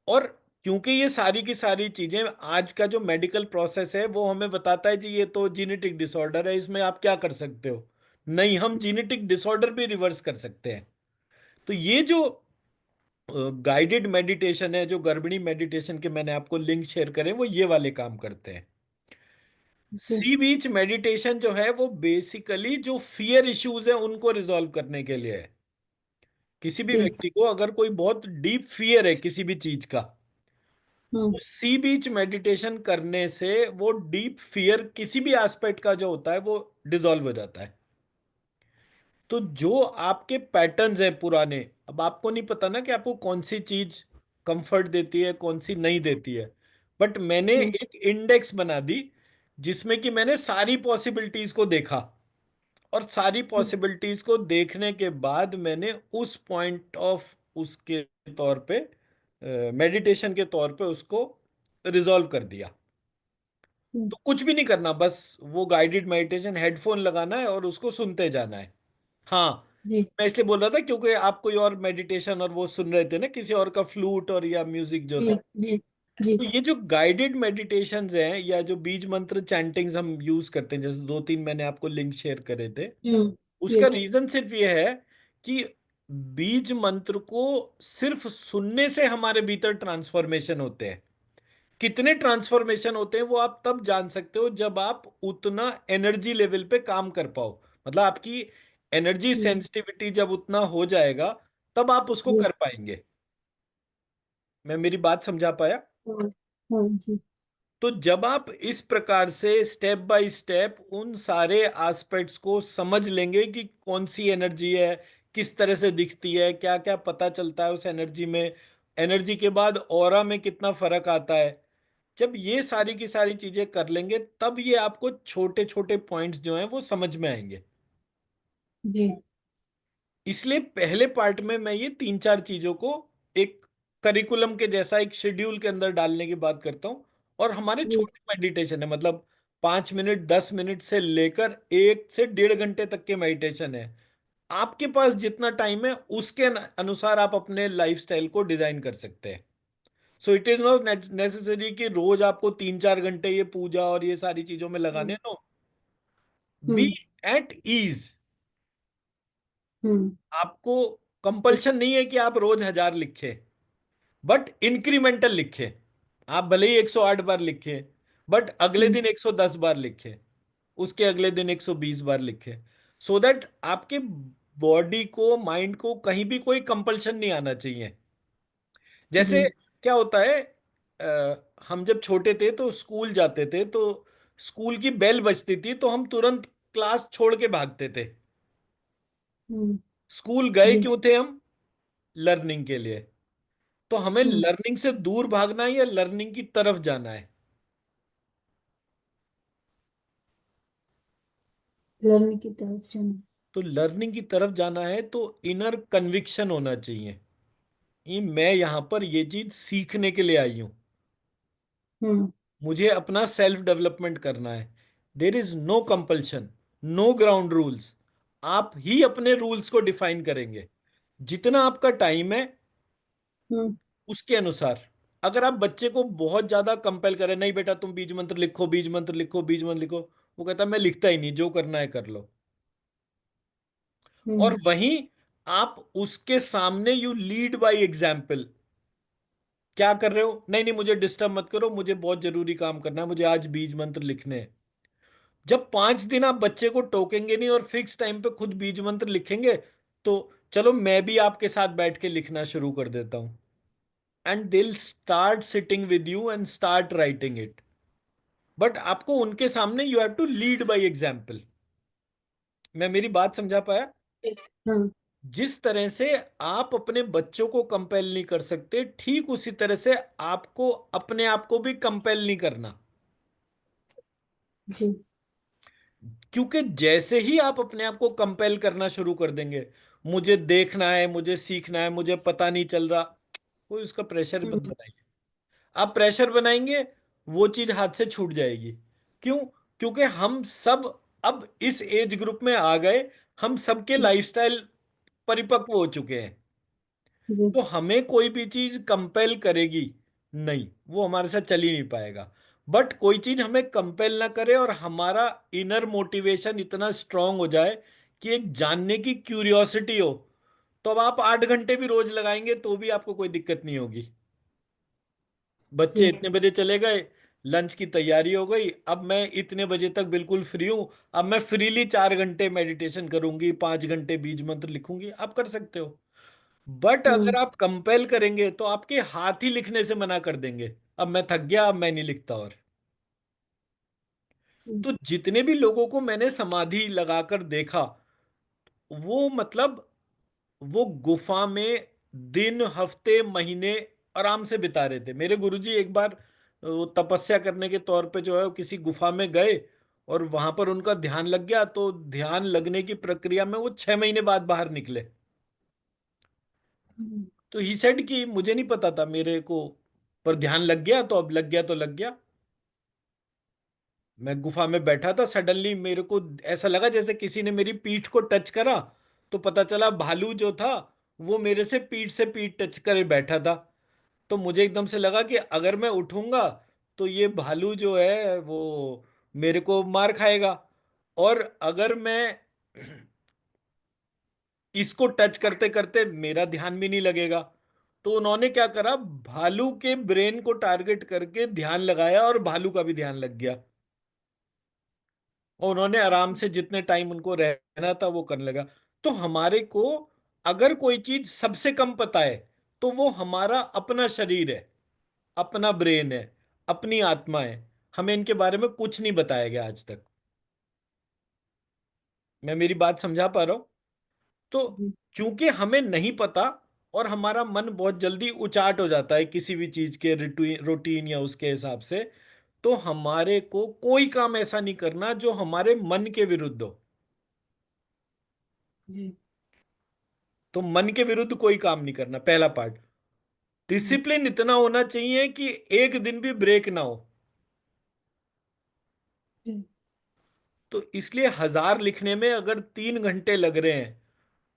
और क्योंकि ये सारी की सारी चीजें आज का जो मेडिकल प्रोसेस है वो हमें बताता है जी ये तो जीनेटिक डिसऑर्डर है, इसमें आप क्या कर सकते हो? नहीं, हम जीनेटिक डिसऑर्डर भी रिवर्स कर सकते हैं। तो ये जो गाइडेड मेडिटेशन है, जो गर्भिणी मेडिटेशन के मैंने आपको लिंक शेयर करे, वो ये वाले काम करते हैं। जी सी बीच मेडिटेशन जो है वो बेसिकली जो फियर इश्यूज है उनको रिजॉल्व करने के लिए है। किसी भी जी व्यक्ति को अगर कोई बहुत डीप फियर है किसी भी चीज का, हम्म तो सी बीच मेडिटेशन करने से वो डीप फियर किसी भी एस्पेक्ट का जो होता है वो डिसॉल्व हो जाता है। तो जो आपके पैटर्न्स हैं पुराने, अब आपको नहीं पता ना कि आपको कौन सी चीज कंफर्ट देती है कौन सी नहीं देती है। बट मैंने हम्म एक इंडेक्स बना दी जिसमें कि मैंने सारी पॉसिबिलिटीज को देखा। और सारी पॉसिबिलिटीज को देखने के बाद मैंने उस पॉइंट ऑफ उसके तौर पे मेडिटेशन के तौर पे उसको रिजॉल्व कर दिया। हम्म तो कुछ भी नहीं करना, बस वो गाइडेड मेडिटेशन हेडफोन लगाना है और उसको सुनते जाना है। हाँ, जी मैं इसलिए बोल रहा था क्योंकि आप कोई और मेडिटेशन और वो सुन रहे थे ना, किसी और का फ्लूट और या म्यूजिक जो जी था। जी जी तो ये जो गाइडेड मेडिटेशंस हैं या जो बीज मंत्र चैंटिंग्स हम यूज करते हैं, जैसे 2-3 मैंने आपको लिंक शेयर करे थे, हम्म उसका यस रीजन सिर्फ ये है कि बीज मंत्र को सिर्फ सुनने से हमारे भीतर ट्रांसफॉर्मेशन होते हैं। कितने ट्रांसफॉर्मेशन होते हैं वो आप तब जान सकते हो जब आप उतना एनर्जी लेवल पे काम कर पाओ। मतलब आपकी एनर्जी हम्म। सेंसिटिविटी जब उतना हो जाएगा तब आप उसको जी। कर पाएंगे। मैं मेरी बात समझा पाया? हाँ। हाँ जी। तो जब आप इस प्रकार से स्टेप बाय स्टेप उन सारे एस्पेक्ट्स को समझ लेंगे कि कौन सी एनर्जी है, किस तरह से दिखती है, क्या क्या पता चलता है उस एनर्जी में, एनर्जी के बाद ऑरा में कितना फर्क आता है, जब ये सारी की सारी चीजें कर लेंगे तब ये आपको छोटे छोटे पॉइंट्स जो हैं वो समझ में आएंगे। जी। इसलिए पहले पार्ट में मैं ये तीन चार चीजों को एक करिकुलम के जैसा एक शेड्यूल के अंदर डालने की बात करता हूँ। और हमारे जी। छोटे मेडिटेशन है, मतलब 5 मिनट 10 मिनट से लेकर 1 से 1.5 घंटे तक के मेडिटेशन है। आपके पास जितना टाइम है उसके अनुसार आप अपने लाइफस्टाइल को डिजाइन कर सकते हैं। So it is not necessary कि रोज आपको 3 4 घंटे ये पूजा और ये सारी चीजों में लगाने। Hmm. No, be hmm. At ease. Hmm. आपको कंपल्शन नहीं है कि आप रोज 1000 लिखें, बट इंक्रीमेंटल लिखें। आप भले ही 108 बार लिखें, बट अगले हम्म। दिन 110 बार लिखें, उसके अगले दिन 120 बार लिखें। सो दैट आपके बॉडी को, माइंड को कहीं भी कोई कंपल्शन नहीं आना चाहिए। जैसे जी। क्या होता है, हम जब छोटे थे तो स्कूल जाते थे, तो स्कूल की बेल बजती थी तो हम तुरंत क्लास छोड़ के भागते थे। हम्म। स्कूल गए जी। क्यों थे हम? लर्निंग के लिए। तो हमें हम्म। लर्निंग से दूर भागना है या लर्निंग की तरफ जाना है? लर्निंग की तरफ जाना। तो लर्निंग की तरफ जाना है तो इनर कन्विक्शन होना चाहिए कि मैं यहां पर ये चीज सीखने के लिए आई हूं, हम्म। मुझे अपना सेल्फ डेवलपमेंट करना है। There is no compulsion, no ground rules. आप ही अपने रूल्स को डिफाइन करेंगे। जितना आपका टाइम है हम्म। उसके अनुसार। अगर आप बच्चे को बहुत ज्यादा कंपेल करें, नहीं बेटा तुम बीज मंत्र लिखो, बीज मंत्र लिखो, बीज मंत्र लिखो, वो कहता मैं लिखता ही नहीं, जो करना है कर लो। और हम्म। वहीं आप उसके सामने यू लीड बाय एग्जाम्पल। क्या कर रहे हो? नहीं नहीं मुझे डिस्टर्ब मत करो, मुझे बहुत जरूरी काम करना है, मुझे आज बीज मंत्र लिखने हैं। जब 5 दिन आप बच्चे को टोकेंगे नहीं और फिक्स टाइम पे खुद बीज मंत्र लिखेंगे, तो चलो मैं भी आपके साथ बैठ के लिखना शुरू कर देता हूं। And they'll start sitting with you and start writing it. But आपको उनके सामने you have to lead by example. मैं मेरी बात समझा पाया? हाँ जिस तरह से आप अपने बच्चों को कंपेल नहीं कर सकते, ठीक उसी तरह से आपको अपने आप को भी कंपेल नहीं करना। जी। क्योंकि जैसे ही आप अपने आप को कंपेल करना शुरू कर देंगे, मुझे देखना है, मुझे सीखना है, मुझे पता नहीं चल रहा, कोई उसका प्रेशर मत हम्म। बनाइए। आप प्रेशर बनाएंगे, वो चीज हाथ से छूट जाएगी। क्यों? क्योंकि हम सब अब इस एज ग्रुप में आ गए, हम सबके हम्म। लाइफस्टाइल परिपक्व हो चुके हैं। जी। तो हमें कोई भी चीज कंपेल करेगी नहीं, वो हमारे साथ चल ही नहीं पाएगा। बट कोई चीज हमें कंपेल ना करे और हमारा इनर मोटिवेशन इतना स्ट्रांग हो जाए कि एक जानने की क्यूरियोसिटी हो, तो अब आप 8 घंटे भी रोज लगाएंगे तो भी आपको कोई दिक्कत नहीं होगी। बच्चे जी। इतने बजे चले गए, लंच की तैयारी हो गई, अब मैं इतने बजे तक बिल्कुल फ्री हूं, अब मैं फ्रीली 4 घंटे मेडिटेशन करूंगी, 5 घंटे बीज मंत्र लिखूंगी, आप कर सकते हो। बट अगर हम्म। आप कंपेल करेंगे तो आपके हाथ ही लिखने से मना कर देंगे, अब मैं थक गया, अब मैं नहीं लिखता। और हम्म। तो जितने भी लोगों को मैंने समाधि लगाकर देखा, वो मतलब वो गुफा में दिन हफ्ते महीने आराम से बिता रहे थे। मेरे गुरुजी एक बार वो तपस्या करने के तौर पे जो है वो किसी गुफा में गए और वहां पर उनका ध्यान लग गया, तो ध्यान लगने की प्रक्रिया में वो 6 महीने बाद बाहर निकले। हम्म। तो ही सेड कि मुझे नहीं पता था मेरे को, पर ध्यान लग गया तो अब लग गया तो लग गया। मैं गुफा में बैठा था, सडनली मेरे को ऐसा लगा जैसे किसी ने मेरी पीठ को टच करा, तो पता चला भालू जो था वो मेरे से पीठ टच करे बैठा था। तो मुझे एकदम से लगा कि अगर मैं उठूंगा तो ये भालू जो है वो मेरे को मार खाएगा, और अगर मैं इसको टच करते करते मेरा ध्यान भी नहीं लगेगा। तो उन्होंने क्या करा, भालू के ब्रेन को टारगेट करके ध्यान लगाया और भालू का भी ध्यान लग गया। और उन्होंने आराम से जितने टाइम उनको रहना था वो करने लगा। तो हमारे को अगर कोई चीज सबसे कम पता है तो वो हमारा अपना शरीर है, अपना ब्रेन है, अपनी आत्मा है। हमें इनके बारे में कुछ नहीं बताया गया आज तक। मैं मेरी बात समझा पा रहा हूं? तो जी क्योंकि हमें नहीं पता और हमारा मन बहुत जल्दी उचाट हो जाता है किसी भी चीज के रूटीन या उसके हिसाब से, तो हमारे को कोई काम ऐसा नहीं करना जो हमारे मन के विरुद्ध हो। जी तो मन के विरुद्ध कोई काम नहीं करना, पहला पार्ट। जी डिसिप्लिन इतना होना चाहिए कि एक दिन भी ब्रेक ना हो। जी तो इसलिए 1000 लिखने में अगर 3 घंटे लग रहे हैं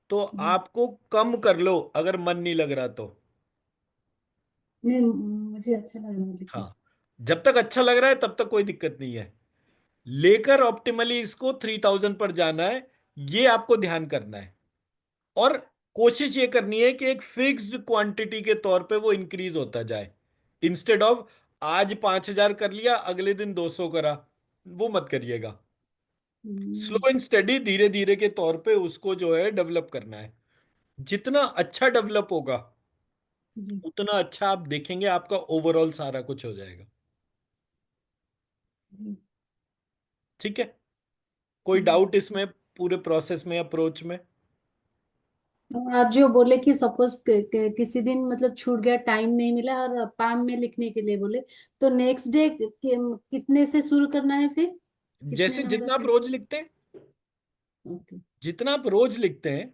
तो जी। आपको कम कर लो अगर मन नहीं लग रहा तो। नहीं, मुझे अच्छा लग रहा है लिखना। हाँ, जब तक अच्छा लग रहा है तब तक कोई दिक्कत नहीं है। लेकर ऑप्टिमली इसको 3000 पर जाना है, ये आपको ध्यान करना है। और कोशिश ये करनी है कि एक फिक्स्ड क्वांटिटी के तौर पे वो इंक्रीज होता जाए। इंस्टेड ऑफ आज 5000 कर लिया अगले दिन 200 करा, वो मत करिएगा। हम्म, स्लो एंड स्टडी, धीरे धीरे के तौर पे उसको जो है डेवलप करना है। जितना अच्छा डेवलप होगा जी उतना अच्छा आप देखेंगे आपका ओवरऑल सारा कुछ हो जाएगा। जी। ठीक है? कोई हम्म। डाउट इसमें, पूरे प्रोसेस में, अप्रोच में? आप जो बोले कि सपोज किसी दिन मतलब छूट गया, टाइम नहीं मिला और पाम में लिखने के लिए बोले, तो नेक्स्ट डे कितने से शुरू करना है फिर? कितने जैसे नंबर जितना आप से? रोज लिखते हैं, ओके। जितना आप रोज लिखते हैं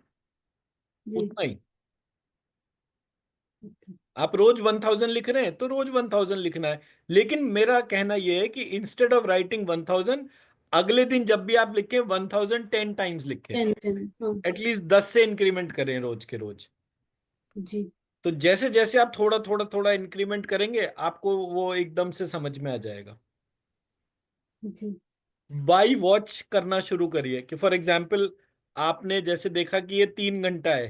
जी। उतना ही। ओके। आप रोज 1000 लिख रहे हैं तो रोज 1000 लिखना है। लेकिन मेरा कहना यह है कि इंस्टेड ऑफ राइटिंग 1000, अगले दिन जब भी आप लिखें 1010 टाइम्स लिखें। 10 10, हाँ। एटलीस्ट 10 से इंक्रीमेंट करें रोज के रोज। जी तो जैसे जैसे आप थोड़ा थोड़ा थोड़ा इंक्रीमेंट करेंगे आपको वो एकदम से समझ में आ जाएगा। जी। बाई वॉच करना शुरू करिए कि फॉर एग्जाम्पल आपने जैसे देखा कि ये 3 घंटा है,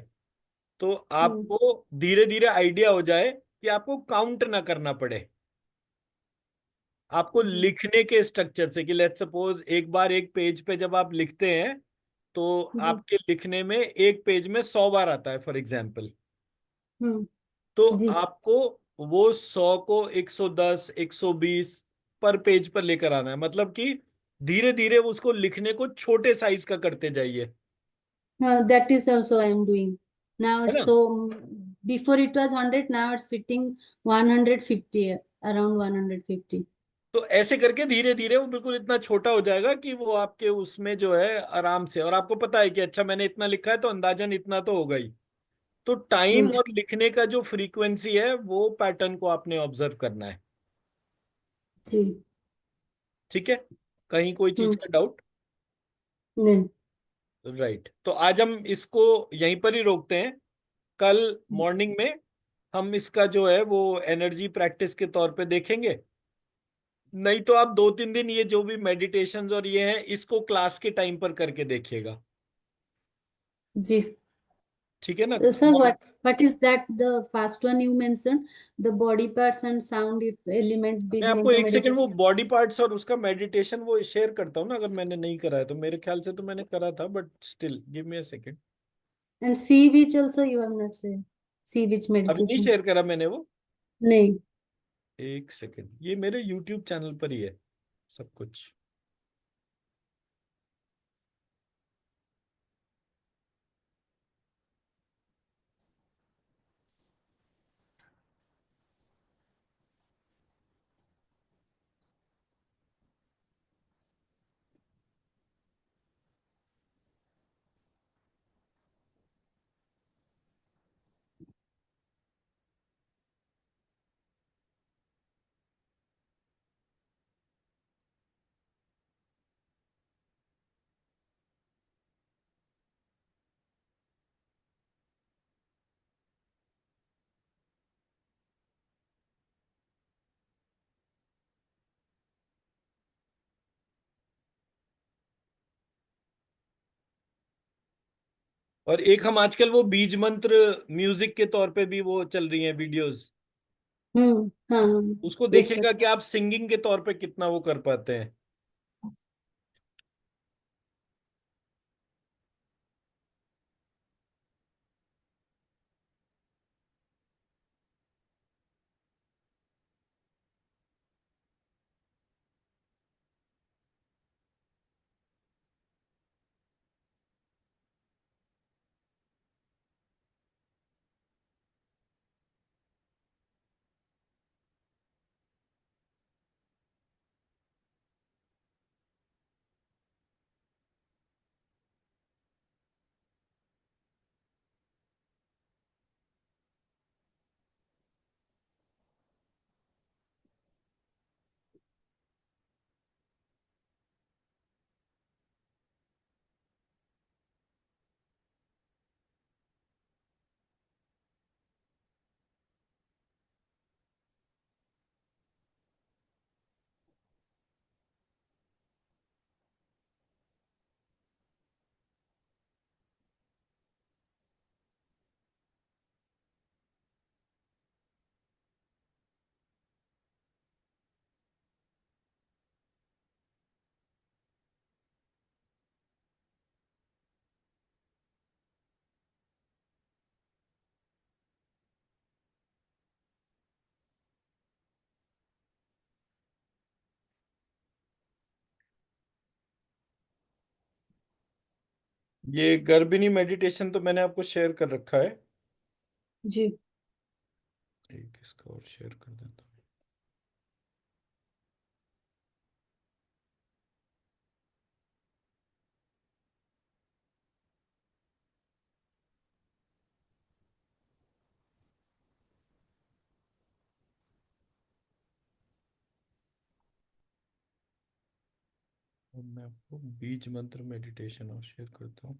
तो हम्म। आपको धीरे धीरे आइडिया हो जाए कि आपको काउंट ना करना पड़े। आपको जी लिखने के स्ट्रक्चर से कि लेट्स सपोज एक बार एक पेज पे जब आप लिखते हैं तो जी। आपके लिखने में एक पेज में 100 बार आता है फॉर एग्जाम्पल। हम्म। तो जी आपको वो 100 को 110 120 पर पेज पर लेकर आना है, मतलब कि धीरे धीरे उसको लिखने को छोटे साइज का करते जाइए। हाँ, that is also I am doing now. है It's ना? so before it was 100, now it's fitting 150, around 150. तो ऐसे करके धीरे धीरे वो बिल्कुल इतना छोटा हो जाएगा कि वो आपके उसमें जो है आराम से, और आपको पता है कि अच्छा मैंने इतना लिखा है तो अंदाजन इतना तो होगा ही। तो टाइम हम्म। और लिखने का जो फ्रीक्वेंसी है वो पैटर्न को आपने ऑब्जर्व करना है। जी। ठीक है? कहीं कोई चीज हम्म। का डाउट? नहीं। राइट, तो आज हम इसको यहीं पर ही रोकते हैं। कल मॉर्निंग में हम इसका जो है वो एनर्जी प्रैक्टिस के तौर पे देखेंगे। नहीं तो आप 2-3 दिन ये जो भी मेडिटेशंस और ये हैं इसको क्लास के टाइम पर करके देखिएगा। जी। ठीक है ना? So, sir, what is that the first one you mentioned, the body parts and sound if element मैं is आपको meant to एक सेकंड वो meditation? बॉडी पार्ट्स और उसका मेडिटेशन वो शेयर करता हूँ ना, अगर मैंने नहीं करा है तो। मेरे ख्याल से तो मैंने करा था, but still give me a second. And sea beach also you have not said. Sea beach अभी नहीं meditation. शेयर करा मैंने वो। नहीं। एक सेकंड, ये मेरे यूट्यूब चैनल पर ही है सब कुछ। और एक हम आजकल वो बीज मंत्र म्यूजिक के तौर पे भी वो चल रही हैं वीडियोस, हाँ हाँ, उसको देख देखिएगा कि रखा। आप सिंगिंग के तौर पे कितना वो कर पाते हैं। ये गर्भिनी मेडिटेशन तो मैंने आपको शेयर कर रखा है। जी एक इसका और शेयर कर देता हूँ। अब मैं आपको बीज मंत्र मेडिटेशन और शेयर करता हूँ।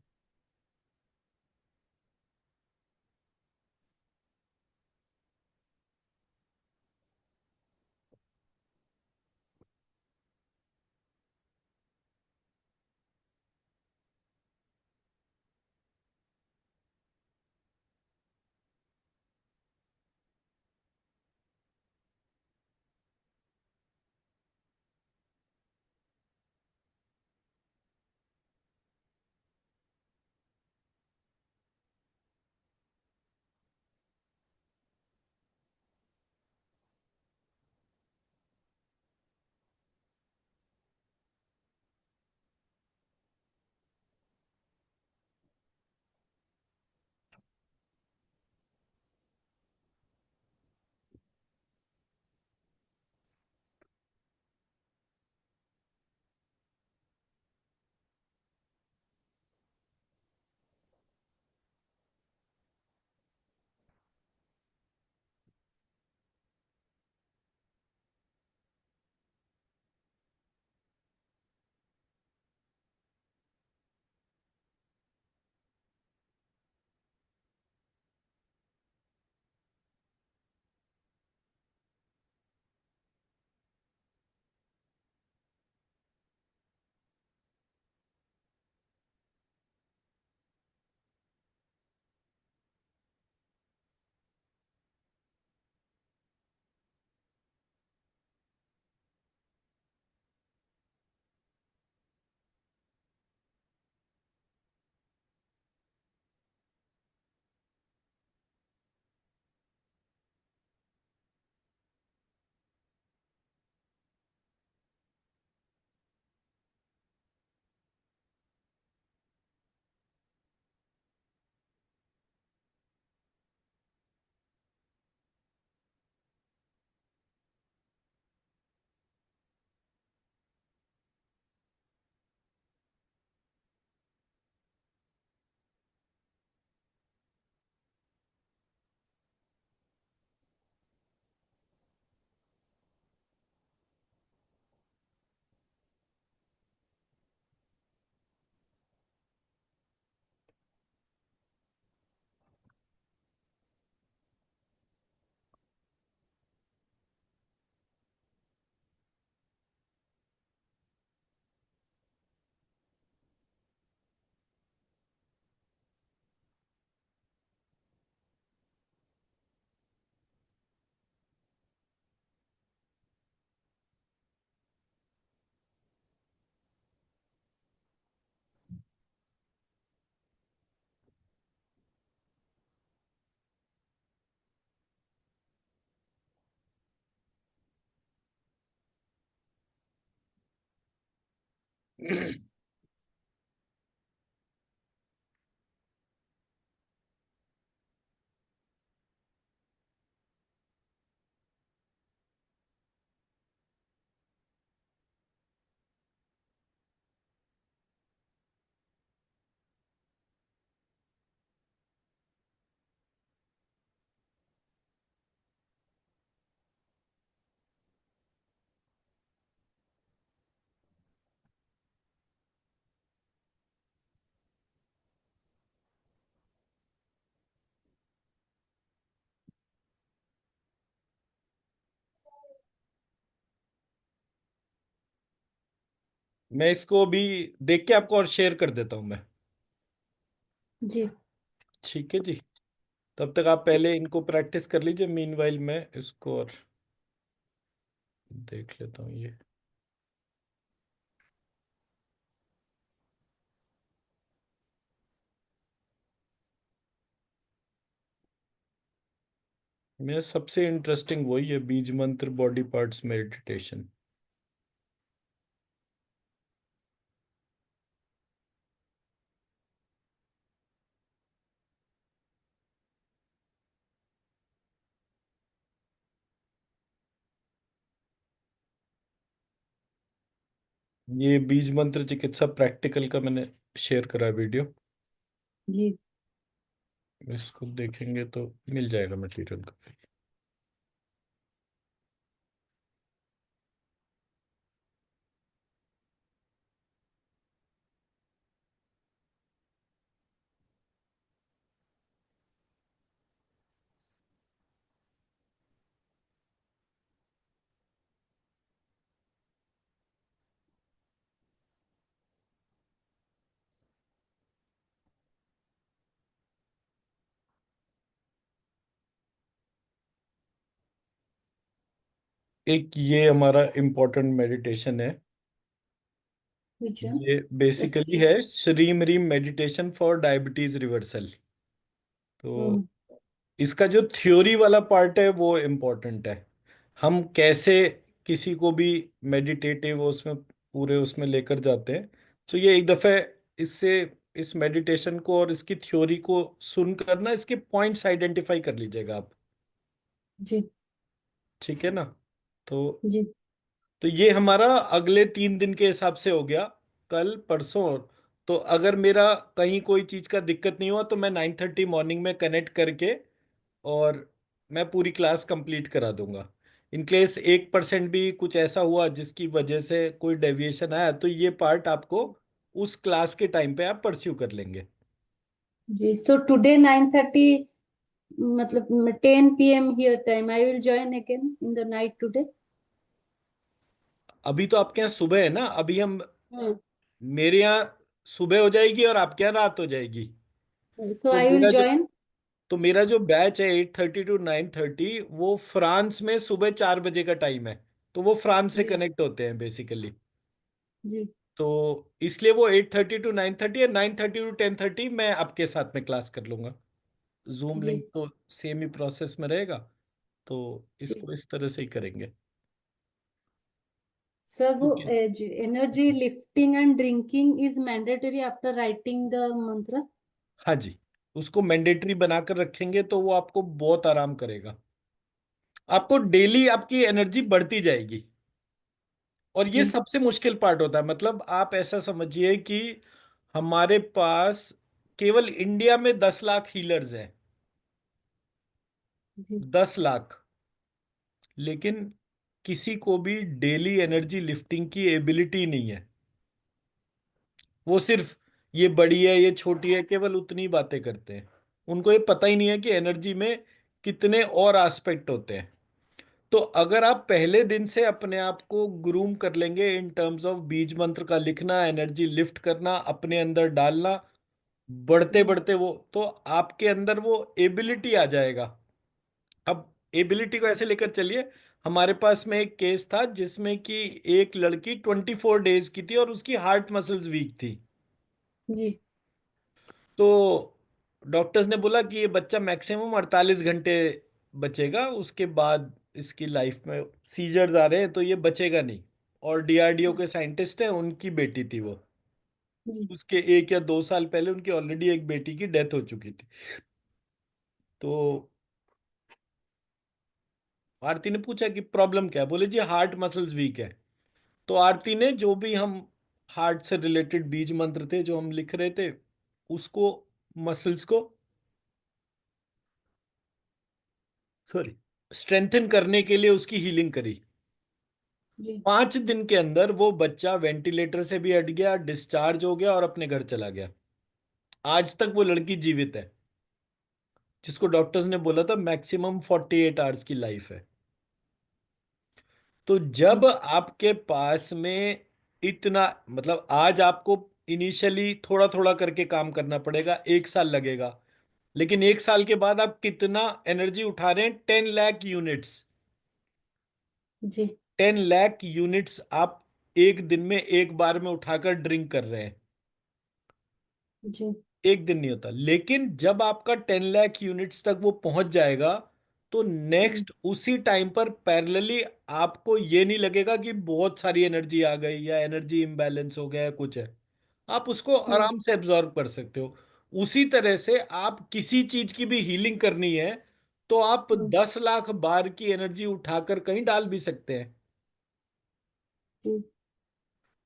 मैं इसको अभी देख के आपको और शेयर कर देता हूं मैं। जी। ठीक है जी। तब तक आप पहले इनको प्रैक्टिस कर लीजिए, मीनवाइल मैं इसको और देख लेता हूँ ये। मैं सबसे इंटरेस्टिंग वही है, बीज मंत्र बॉडी पार्ट्स मेडिटेशन। ये बीज मंत्र चिकित्सा प्रैक्टिकल का मैंने शेयर करा है वीडियो। जी। इसको देखेंगे तो मिल जाएगा मटेरियल का। एक ये हमारा इम्पोर्टेंट मेडिटेशन है। Which one? ये द बेसिकली स्लीप? है श्रीम रीम मेडिटेशन फॉर डायबिटीज रिवर्सल। तो हम्म। इसका जो थ्योरी वाला पार्ट है वो इम्पोर्टेंट है। हम कैसे किसी को भी मेडिटेटिव उसमें पूरे उसमें लेकर जाते हैं। तो ये एक दफे इससे इस मेडिटेशन को और इसकी थ्योरी को सुनकर ना इसके पॉइंट्स आइडेंटिफाई कर लीजिएगा आप। जी। ठीक है ना। तो जी। तो ये हमारा अगले 3 दिन के हिसाब से हो गया, कल परसों। तो अगर मेरा कहीं कोई चीज का दिक्कत नहीं हुआ तो मैं 9:30 मॉर्निंग में कनेक्ट करके और मैं पूरी क्लास कंप्लीट करा दूंगा। इन केस 1% भी कुछ ऐसा हुआ जिसकी वजह से कोई डेविएशन आया तो ये पार्ट आपको उस क्लास के टाइम पे आप परस्यू कर लेंगे। जी। सो टुडे 9:30, मतलब 10 p.m. Here time, I will join again in the night today. अभी तो आपके यहाँ सुबह है ना, अभी हम हम्म। मेरे यहाँ सुबह हो जाएगी और आपके यहाँ रात हो जाएगी। सो तो आई विल मेरा जो ज्वाइन। तो मेरा जो बैच है 8:30 to 9:30 वो फ्रांस में सुबह 4 बजे का टाइम है। तो वो फ्रांस से जी। कनेक्ट होते हैं बेसिकली। जी। तो इसलिए वो 8:30 to 9:30 या 9:30 to 10:30 मैं आपके साथ में क्लास कर लूंगा। जूम जी। लिंक तो सेम ही प्रोसेस में रहेगा। तो जी। इसको इस तरह से ही करेंगे। सर, वो ठीक है। Energy lifting and drinking is mandatory after writing the मंत्र? हाँ जी। उसको मैंडेटरी बनाकर रखेंगे तो वो आपको बहुत आराम करेगा। आपको डेली आपकी एनर्जी बढ़ती जाएगी। और ये जी। सबसे मुश्किल पार्ट होता है, मतलब आप ऐसा समझिए कि हमारे पास केवल इंडिया में 10 लाख हीलर्स हैं। जी। 10 लाख। लेकिन किसी को भी डेली एनर्जी लिफ्टिंग की एबिलिटी नहीं है। वो सिर्फ ये बड़ी है ये छोटी है केवल उतनी बातें करते हैं। उनको ये पता ही नहीं है कि एनर्जी में कितने और एस्पेक्ट होते हैं। तो अगर आप पहले दिन से अपने आप को ग्रूम कर लेंगे इन टर्म्स ऑफ बीज मंत्र का लिखना, एनर्जी लिफ्ट करना, अपने अंदर डालना, बढ़ते जी। बढ़ते वो, तो आपके अंदर वो एबिलिटी आ जाएगा। अब एबिलिटी को ऐसे लेकर चलिए। हमारे पास में एक केस था जिसमें कि एक लड़की 24 डेज की थी और उसकी हार्ट मसल्स वीक थी। जी। तो डॉक्टर्स ने बोला कि ये बच्चा मैक्सिमम 48 घंटे बचेगा, उसके बाद इसकी लाइफ में सीजर्स आ रहे हैं तो ये बचेगा नहीं। और डीआरडीओ के साइंटिस्ट हैं, उनकी बेटी थी वो। जी। उसके 1 या 2 साल पहले उनकी ऑलरेडी एक बेटी की डेथ हो चुकी थी। तो आरती ने पूछा कि प्रॉब्लम क्या है, बोले जी हार्ट मसल्स वीक है। तो आरती ने जो भी हम हार्ट से रिलेटेड बीज मंत्र थे जो हम लिख रहे थे, उसको, मसल्स को सॉरी स्ट्रेंथन करने के लिए उसकी हीलिंग करी। जी। 5 दिन के अंदर वो बच्चा वेंटिलेटर से भी हट गया, डिस्चार्ज हो गया और अपने घर चला गया। आज तक वो लड़की जीवित है, जिसको डॉक्टर्स ने बोला था मैक्सिमम 48 आवर्स की लाइफ है। तो जब जी। आपके पास में इतना, मतलब आज आपको इनिशियली थोड़ा थोड़ा करके काम करना पड़ेगा, 1 साल लगेगा, लेकिन 1 साल के बाद आप कितना एनर्जी उठा रहे हैं, 10 लाख यूनिट्स। जी। 10 लाख यूनिट्स आप एक दिन में एक बार में उठाकर ड्रिंक कर रहे हैं। जी। एक दिन नहीं होता, लेकिन जब आपका 10 लाख यूनिट्स तक वो पहुंच जाएगा, तो हम्म। नेक्स्ट उसी टाइम पर पैरेलली आपको ये नहीं लगेगा कि बहुत सारी एनर्जी आ गई या एनर्जी इम्बैलेंस हो गया है, कुछ है। आप उसको हम्म। आराम से एब्जॉर्ब कर सकते हो। उसी तरह से आप किसी चीज की भी हीलिंग करनी है, तो आप हम्म। 10 लाख बार की एनर्जी उठाकर कहीं डाल भी सकते हैं। जी।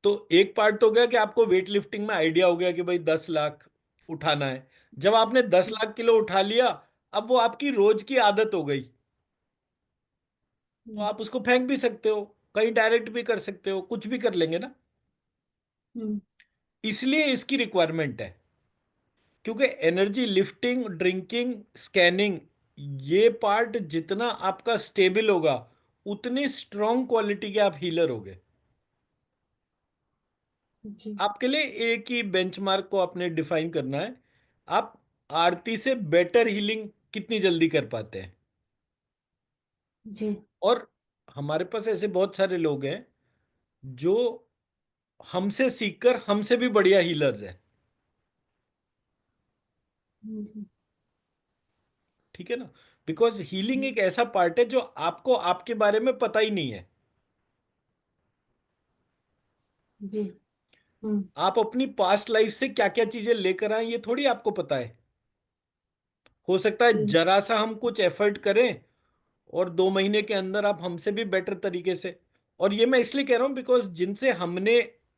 तो एक पार्ट तो गया कि आपको वेट लिफ्टिंग में आइडिया हो गया कि भाई 10 लाख उठाना है। जब आपने दस हम्म। लाख किलो उठा लिया, अब वो आपकी रोज की आदत हो गई, तो हम्म। आप उसको फेंक भी सकते हो, कहीं डायरेक्ट भी कर सकते हो, कुछ भी कर लेंगे ना। हम्म। इसलिए इसकी रिक्वायरमेंट है, क्योंकि एनर्जी लिफ्टिंग, ड्रिंकिंग, स्कैनिंग, ये पार्ट जितना आपका स्टेबल होगा, उतनी स्ट्रांग क्वालिटी के आप हीलर होगे। जी। आपके लिए एक ही बेंचमार्क को आपने डिफाइन करना है, आप आरती से बेटर हीलिंग कितनी जल्दी कर पाते हैं। जी। और हमारे पास ऐसे बहुत सारे लोग हैं जो हमसे सीखकर हमसे भी बढ़िया हीलर्स हैं। जी। ठीक है ना? बिकॉज हीलिंग जी। एक ऐसा पार्ट है जो आपको आपके बारे में पता ही नहीं है। जी। हम्म। आप अपनी पास्ट लाइफ से क्या क्या चीजें लेकर आए, ये थोड़ी आपको पता है। हो सकता है जी। जरा सा हम कुछ एफर्ट करें और 2 महीने के अंदर आप हमसे भी बेटर तरीके से। और ये मैं इसलिए कह रहा हूं बिकॉज जिनसे हमने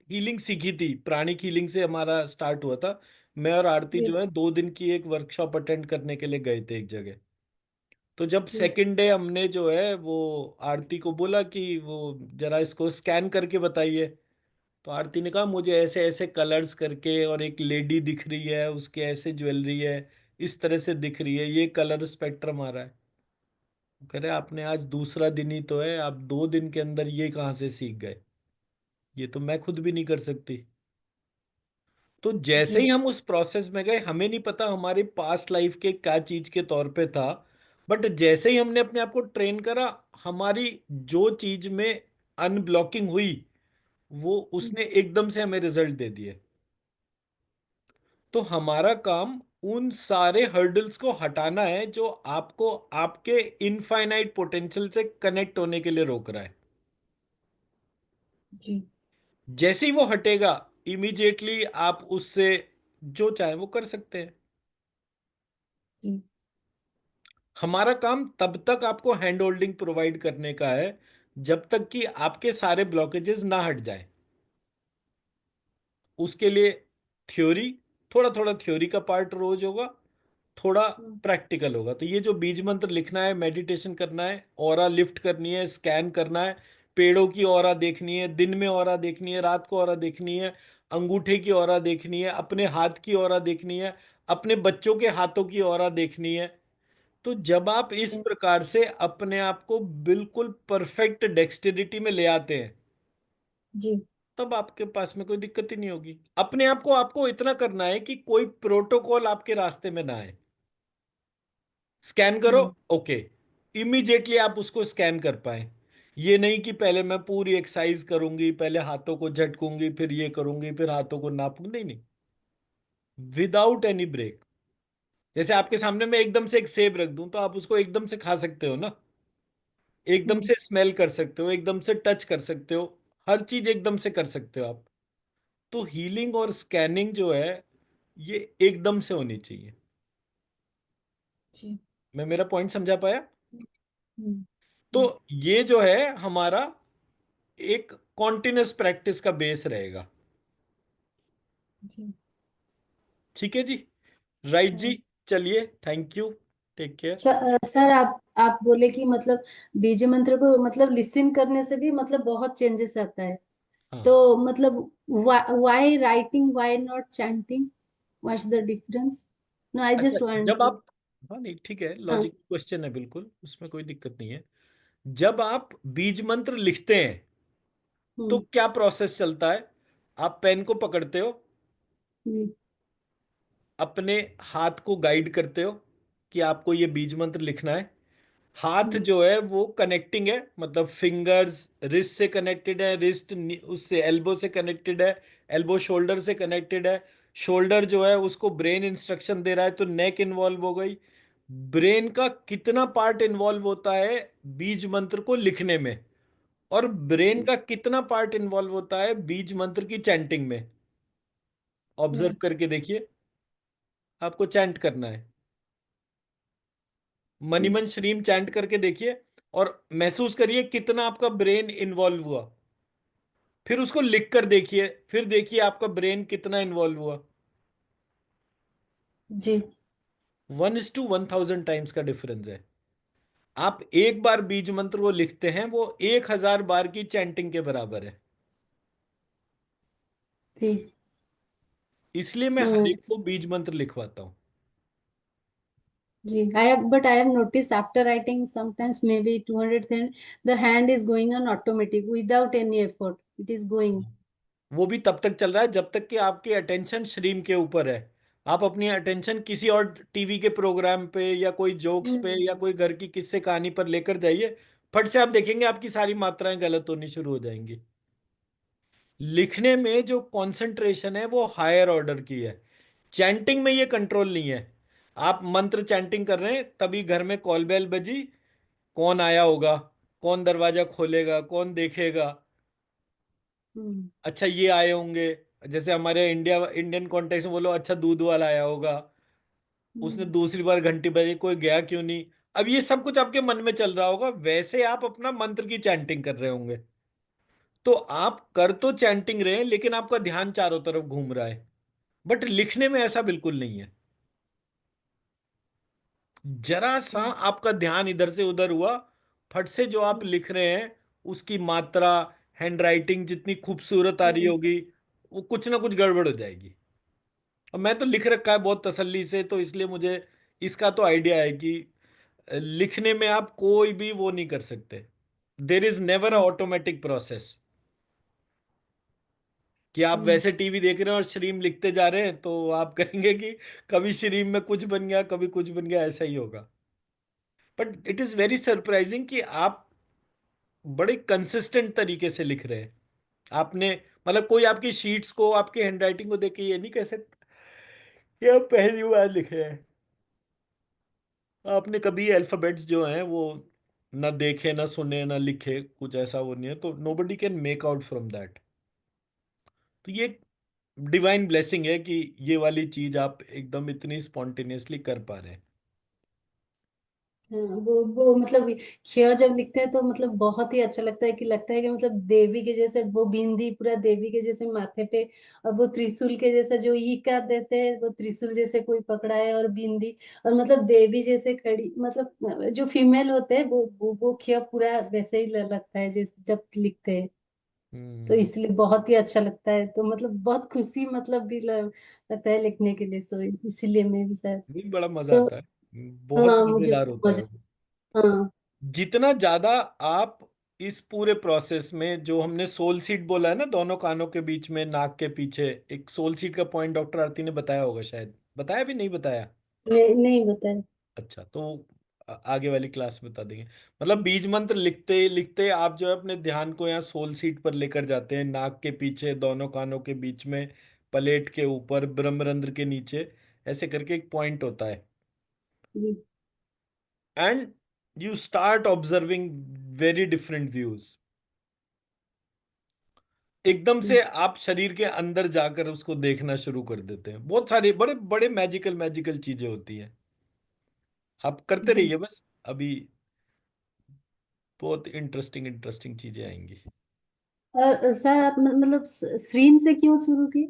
हीलिंग सीखी थी, प्राणिक हीलिंग से हमारा स्टार्ट हुआ था। मैं और आरती जी। जो है 2 दिन की एक वर्कशॉप अटेंड करने के लिए गए थे एक जगह। तो जब जी। सेकंड डे हमने जो है वो आरती को बोला कि वो जरा इसको स्कैन करके बताइए। तो आरती ने कहा मुझे ऐसे ऐसे कलर्स करके, और एक लेडी दिख रही है, उसके ऐसे ज्वेलरी है, इस तरह से दिख रही है, ये कलर स्पेक्ट्रम आ रहा है। कह रहे आपने आज दूसरा दिन ही तो है, आप 2 दिन के अंदर ये कहाँ से सीख गए? ये तो मैं खुद भी नहीं कर सकती। तो जैसे ही जी। हम उस प्रोसेस में गए, हमें नहीं पता हमारी पास्ट लाइफ के क्या चीज के तौर पे था, बट जैसे ही हमने अपने आप को ट्रेन करा, हमारी जो चीज में अनब्लॉकिंग हुई, वो उसने एकदम से हमें रिजल्ट दे दिए। तो हमारा काम उन सारे हर्डल्स को हटाना है जो आपको आपके इनफाइनाइट पोटेंशियल से कनेक्ट होने के लिए रोक रहा है। जी। जैसे ही वो हटेगा, इमीडिएटली आप उससे जो चाहे वो कर सकते हैं। जी। हमारा काम तब तक आपको हैंड होल्डिंग प्रोवाइड करने का है, जब तक कि आपके सारे ब्लॉकेजेस ना हट जाए। उसके लिए थ्योरी, थोड़ा थोड़ा थ्योरी का पार्ट रोज होगा, थोड़ा हम्म। प्रैक्टिकल होगा। तो ये जो बीज मंत्र लिखना है, मेडिटेशन करना है, ऑरा लिफ्ट करनी है, स्कैन करना है, पेड़ों की ऑरा देखनी है, दिन में ऑरा देखनी है, रात को ऑरा देखनी है, अंगूठे की ऑरा देखनी है, अपने हाथ की ऑरा देखनी है, अपने बच्चों के हाथों की ऑरा देखनी है। तो जब आप इस जी। प्रकार से अपने आप को बिल्कुल परफेक्ट डेक्सटेरिटी में ले आते हैं, जी। तब आपके पास में कोई दिक्कत ही नहीं होगी। अपने आप को आपको इतना करना है कि कोई प्रोटोकॉल आपके रास्ते में ना आए। स्कैन करो, हम्म। ओके, इमीडिएटली आप उसको स्कैन कर पाए। ये नहीं कि पहले मैं पूरी एक्सरसाइज करूंगी, पहले हाथों को झटकूंगी, फिर ये करूंगी, फिर हाथों को नापूंगी, नहीं नहीं, विदाउट एनी ब्रेक। जैसे आपके सामने मैं एकदम से एक सेब रख दूं, तो आप उसको एकदम से खा सकते हो ना, एकदम हम्म। से स्मेल कर सकते हो, एकदम से टच कर सकते हो, हर चीज एकदम से कर सकते हो आप। तो हीलिंग और स्कैनिंग जो है ये एकदम से होनी चाहिए। जी। मैं मेरा पॉइंट समझा पाया? हम्म। तो हम्म। ये जो है हमारा एक कॉन्टिन्यूस प्रैक्टिस का बेस रहेगा। जी। ठीक है जी। राइट जी। हाँ। चलिए, thank you. Take care. Sir आप बोले कि मतलब बीज मंत्र को मतलब लिसन करने से भी मतलब बहुत चेंजेस आता है। हाँ। तो मतलब why writing, why not chanting, what's the difference? No, I अच्छा, जस्ट वांट जब टू। आप, हाँ नहीं ठीक है, हाँ। लॉजिक क्वेश्चन है, बिल्कुल उसमें कोई दिक्कत नहीं है। जब आप बीज मंत्र लिखते हैं तो हम्म। क्या प्रोसेस चलता है? आप पेन को पकड़ते हो, जी। अपने हाथ को गाइड करते हो कि आपको ये बीज मंत्र लिखना है। हाथ हम्म। जो है वो कनेक्टिंग है, मतलब फिंगर्स रिस्ट से कनेक्टेड है, रिस्ट उससे एल्बो से कनेक्टेड है, एल्बो शोल्डर से कनेक्टेड है, शोल्डर जो है उसको ब्रेन इंस्ट्रक्शन दे रहा है, तो नेक इन्वॉल्व हो गई। ब्रेन का कितना पार्ट इन्वॉल्व होता है बीज मंत्र को लिखने में, और ब्रेन का कितना पार्ट इन्वॉल्व होता है बीज मंत्र की चैंटिंग में? ऑब्जर्व हम्म। करके देखिए। आपको चैंट करना है, मनी हम्म। मन श्रीम चैंट करके देखिए, और महसूस करिए कितना आपका ब्रेन इन्वॉल्व हुआ। फिर उसको लिख कर देखिए, फिर देखिए आपका ब्रेन कितना इन्वॉल्व हुआ। जी। 1:1000 टाइम्स का डिफरेंस है। आप एक बार बीज मंत्र को लिखते हैं, वो 1000 बार की चैंटिंग के बराबर है। जी। इसलिए मैं हर हम्म। एक को बीज मंत्र लिखवाता हूं। जी, I have noticed after writing sometimes maybe 200 then the hand is going on automatic without any effort. It is going. वो भी तब तक चल रहा है जब तक कि आपकी अटेंशन स्ट्रीम के ऊपर है। आप अपनी अटेंशन किसी और टीवी के प्रोग्राम पे या कोई जोक्स पे या हम्म। कोई घर की किस्से कहानी पर लेकर जाइए, फट से आप देखेंगे आपकी सारी मात्राएं गलत होनी शुरू हो जाएंगी। लिखने में जो कंसंट्रेशन है वो हायर ऑर्डर की है। चैंटिंग में ये कंट्रोल नहीं है। आप मंत्र चैंटिंग कर रहे हैं, तभी घर में कॉल बेल बजी, कौन आया होगा, कौन दरवाजा खोलेगा, कौन देखेगा, हम्म। अच्छा ये आए होंगे। जैसे हमारे इंडियन कॉन्टेक्स्ट में बोलो, अच्छा दूध वाला आया होगा, उसने हम्म। दूसरी बार घंटी बजी, कोई गया क्यों नहीं। अब ये सब कुछ आपके मन में चल रहा होगा, वैसे आप अपना मंत्र की चैंटिंग कर रहे होंगे। तो आप कर तो चैंटिंग रहे हैं, लेकिन आपका ध्यान चारों तरफ घूम रहा है। बट लिखने में ऐसा बिल्कुल नहीं है। जरा सा जी। आपका ध्यान इधर से उधर हुआ, फट से जो आप हम्म। लिख रहे हैं उसकी मात्रा, हैंड जितनी खूबसूरत आ रही हम्म। होगी, वो कुछ ना कुछ गड़बड़ हो जाएगी। और मैं तो लिख रखा है बहुत तसल्ली से, तो इसलिए मुझे इसका तो आइडिया है कि लिखने में आप कोई भी वो नहीं कर सकते। There is never a hmm. Automatic process कि आप हम्म। वैसे टीवी देख रहे हैं और स्ट्रीम लिखते जा रहे हैं, तो आप कहेंगे कि कभी स्ट्रीम में कुछ बन गया, कभी कुछ बन गया, ऐसा ही होगा। But it is very surprising कि आप बड़े कंसिस्टेंट तरीके से लिख रहे हैं। आपने, मतलब कोई आपकी शीट्स को, आपकी हैंडराइटिंग को देख के ये नहीं कह सकता कि आप पहली बार लिख रहे हैं। आपने कभी अल्फाबेट्स जो हैं वो ना देखे, ना सुने, ना लिखे, कुछ ऐसा वो नहीं है, तो nobody can make out from that. तो ये डिवाइन ब्लेसिंग है कि ये वाली चीज आप एकदम इतनी स्पॉन्टेनियसली कर पा रहे हैं। हाँ, वो मतलब खेव जब लिखते हैं तो मतलब बहुत ही अच्छा लगता है, कि लगता है कि मतलब देवी के जैसे वो बिंदी पूरा देवी के जैसे माथे पे, और वो त्रिशूल के जैसा जो ई कर देते हैं, वो त्रिशूल जैसे कोई पकड़ा है और बिंदी, और मतलब देवी जैसे खड़ी, मतलब जो फीमेल होते हैं वो खेव पूरा वैसे ही लगता है जैसे जब लिखते हैं। तो हम्म। इसलिए बहुत ही अच्छा लगता है, तो मतलब बहुत खुशी मतलब भी लगता है लिखने के लिए, सो इसीलिए मैं भी शायद। नहीं, बड़ा मजा तो आता है। बहुत हाँ, मुझे मजेदार बहुत होता है मजा। वो। हाँ। जितना ज्यादा आप इस पूरे प्रोसेस में, जो हमने सोल सीड बोला है ना, दोनों कानों के बीच में नाक के पीछे एक सोल सीड का पॉइंट डॉक्टर आरती ने बताया होगा, शायद बताया भी नहीं बताया। नहीं, नहीं बताया। अच्छा, तो आगे वाली क्लास में बता देंगे। मतलब बीज मंत्र लिखते लिखते आप जो है अपने ध्यान को यहाँ सोल सीट पर लेकर जाते हैं, नाक के पीछे, दोनों कानों के बीच में, पलेट के ऊपर, ब्रह्मरंध्र के नीचे, ऐसे करके एक पॉइंट होता है। जी। And you start observing very different views. एकदम हम्म, से आप शरीर के अंदर जाकर उसको देखना शुरू कर देते हैं। बहुत सारी बड़े बड़े मैजिकल मैजिकल चीजें होती हैं। आप करते जी। रहिए बस। अभी बहुत इंटरेस्टिंग इंटरेस्टिंग चीजें आएंगी। और सर आप मतलब श्रीम से क्यों शुरू की?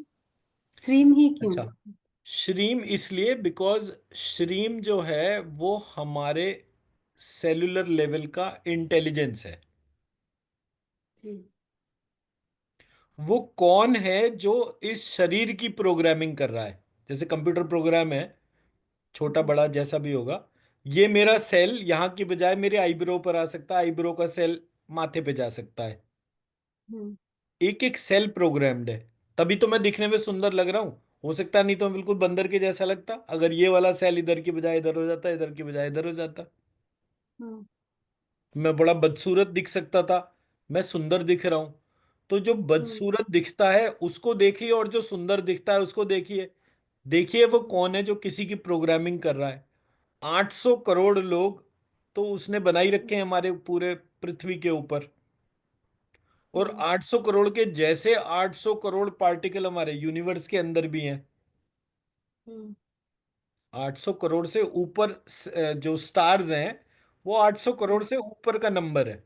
श्रीम ही क्यों? अच्छा, श्रीम इसलिए बिकॉज श्रीम जो है वो हमारे सेलुलर लेवल का इंटेलिजेंस है। जी। वो कौन है जो इस शरीर की प्रोग्रामिंग कर रहा है। जैसे कंप्यूटर प्रोग्राम है, छोटा जी। बड़ा जैसा भी होगा। ये मेरा सेल यहाँ की बजाय मेरे आईब्रो पर आ सकता है, आईब्रो का सेल माथे पे जा सकता है। हम्म। एक एक सेल प्रोग्राम्ड है। तभी तो मैं दिखने में सुंदर लग रहा हूँ। हो सकता नहीं तो मैं बिल्कुल बंदर के जैसा लगता, अगर ये वाला सेल इधर की बजाय इधर हो जाता, इधर की बजाय इधर हो जाता। हम्म। मैं बड़ा बदसूरत दिख सकता था। मैं सुंदर दिख रहा हूं। तो जो हम्म। बदसूरत दिखता है उसको देखिए, और जो सुंदर दिखता है उसको देखिए। देखिए वो हम्म। कौन है जो किसी की प्रोग्रामिंग कर रहा है। 800 करोड़ लोग तो उसने बनाई रखे हैं हमारे पूरे पृथ्वी के ऊपर। और हम्म। 800 करोड़ के जैसे 800 करोड़ पार्टिकल हमारे यूनिवर्स के अंदर भी हैं। हम्म। 800 करोड़ से ऊपर जो स्टार्स हैं, वो 800 करोड़ हम्म, से ऊपर का नंबर है।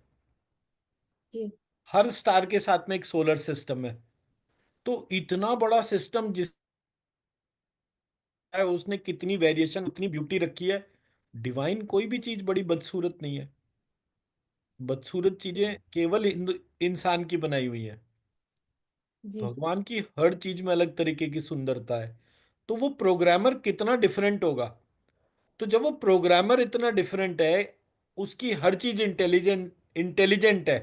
जी। हर स्टार के साथ में एक सोलर सिस्टम है। तो इतना बड़ा सिस्टम जिस है, उसने कितनी वेरिएशन, उतनी ब्यूटी रखी है। डिवाइन कोई भी चीज बड़ी बदसूरत नहीं है। बदसूरत चीजें केवल इंसान की बनाई हुई है। जी। भगवान की हर चीज में अलग तरीके की सुंदरता है। तो वो प्रोग्रामर कितना डिफरेंट होगा। तो जब वो प्रोग्रामर इतना डिफरेंट है, उसकी हर चीज इंटेलिजेंट इंटेलिजेंट है,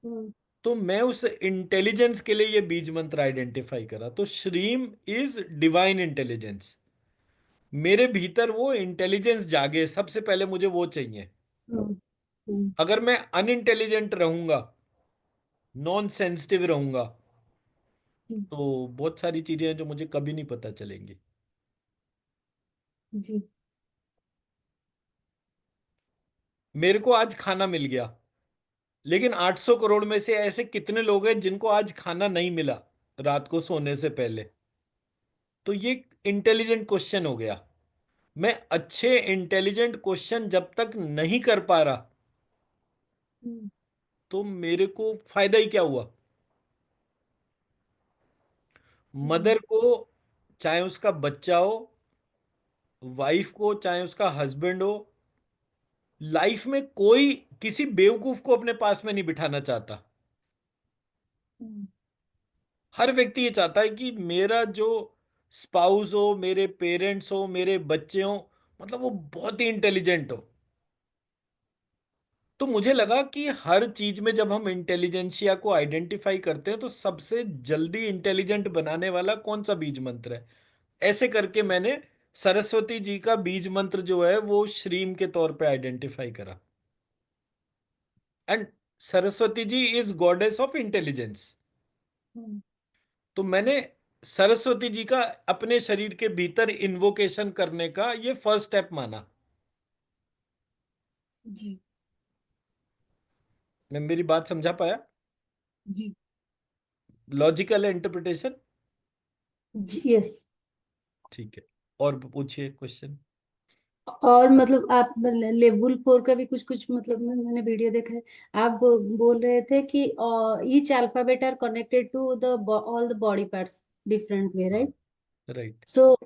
हम्म। तो मैं उस इंटेलिजेंस के लिए ये बीज मंत्र आइडेंटिफाई करा। तो श्रीम इज डिवाइन इंटेलिजेंस। मेरे भीतर वो इंटेलिजेंस जागे, सबसे पहले मुझे वो चाहिए। हम्म। हम्म, अगर मैं अनइंटेलिजेंट रहूंगा, नॉन सेंसिटिव रहूंगा, जी। तो बहुत सारी चीजें हैं जो मुझे कभी नहीं पता चलेंगी। जी। मेरे को आज खाना मिल गया, लेकिन 800 करोड़ में से ऐसे कितने लोग हैं जिनको आज खाना नहीं मिला रात को सोने से पहले। तो ये इंटेलिजेंट क्वेश्चन हो गया। मैं अच्छे इंटेलिजेंट क्वेश्चन जब तक नहीं कर पा रहा, हम्म। तो मेरे को फायदा ही क्या हुआ। जी। मदर को, चाहे उसका बच्चा हो, वाइफ को चाहे उसका हस्बैंड हो, लाइफ में कोई किसी बेवकूफ को अपने पास में नहीं बिठाना चाहता। हम्म। हर व्यक्ति ये चाहता है कि मेरा जो स्पाउस हो, मेरे पेरेंट्स हो, मेरे बच्चे हो, मतलब वो बहुत ही इंटेलिजेंट हो। तो मुझे जी। लगा कि हर चीज में जब हम इंटेलिजेंशिया को आइडेंटिफाई करते हैं, तो सबसे जल्दी इंटेलिजेंट बनाने वाला कौन सा बीज मंत्र है। ऐसे करके मैंने सरस्वती जी का बीज मंत्र जो है वो श्रीम के तौर पे आइडेंटिफाई करा। And Saraswati ji is goddess of intelligence. Hmm, तो मैंने सरस्वती जी का अपने शरीर के भीतर इन्वोकेशन करने का ये फर्स्ट स्टेप माना। जी। मैं मेरी बात समझा पाया? जी। Logical interpretation. जी, यस। ठीक है, और पूछिए क्वेश्चन। और मतलब आप लेवल 4 का भी कुछ कुछ मतलब मैंने वीडियो देखा है। आप बोल रहे थे कि each alphabet are connected to the all the body parts different way, हाँ, राइट? राइट। सो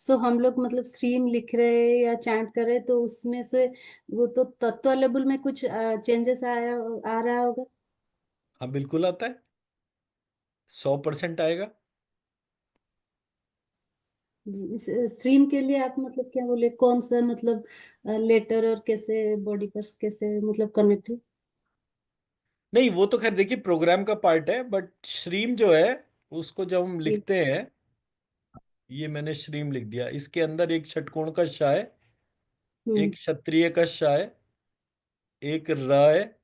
सो हम लोग मतलब स्ट्रीम लिख रहे हैं या चैंट कर रहे हैं, तो उसमें से वो तो तत्व लेवल में कुछ चेंजेस आया आ रहा होगा। हाँ, बिल्कुल आता है। 100% आएगा। स्ट्रीम के लिए आप मतलब क्या बोले, कौन सा मतलब लेटर और कैसे बॉडी पार्ट्स कैसे मतलब कनेक्ट है? नहीं, वो तो खैर देखिए प्रोग्राम का पार्ट है, बट श्रीम जो है उसको जब हम जी। लिखते हैं, ये मैंने श्रीम लिख दिया। इसके अंदर एक षटकोण का श है, हम्म। एक क्षत्रिय का श है, एक र है,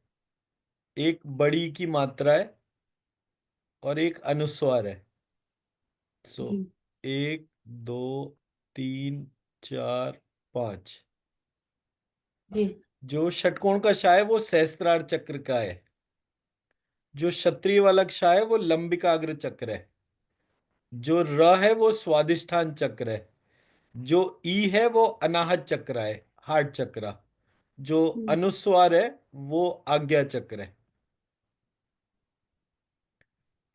एक बड़ी की मात्रा है, और एक अनुस्वार है। सो जी। 1, 2, 3, 4, 5। जी। जो षटकोण का श है वो सहस्त्रार चक्र का है। जो क्षत्रिय वाला क्षार है वो लंबिकाग्र चक्र है। जो र है वो स्वादिष्ठान चक्र है। जो ई है वो अनाहत चक्र है, हार्ट चक्र। जो हम्म। अनुस्वार है वो आज्ञा चक्र है।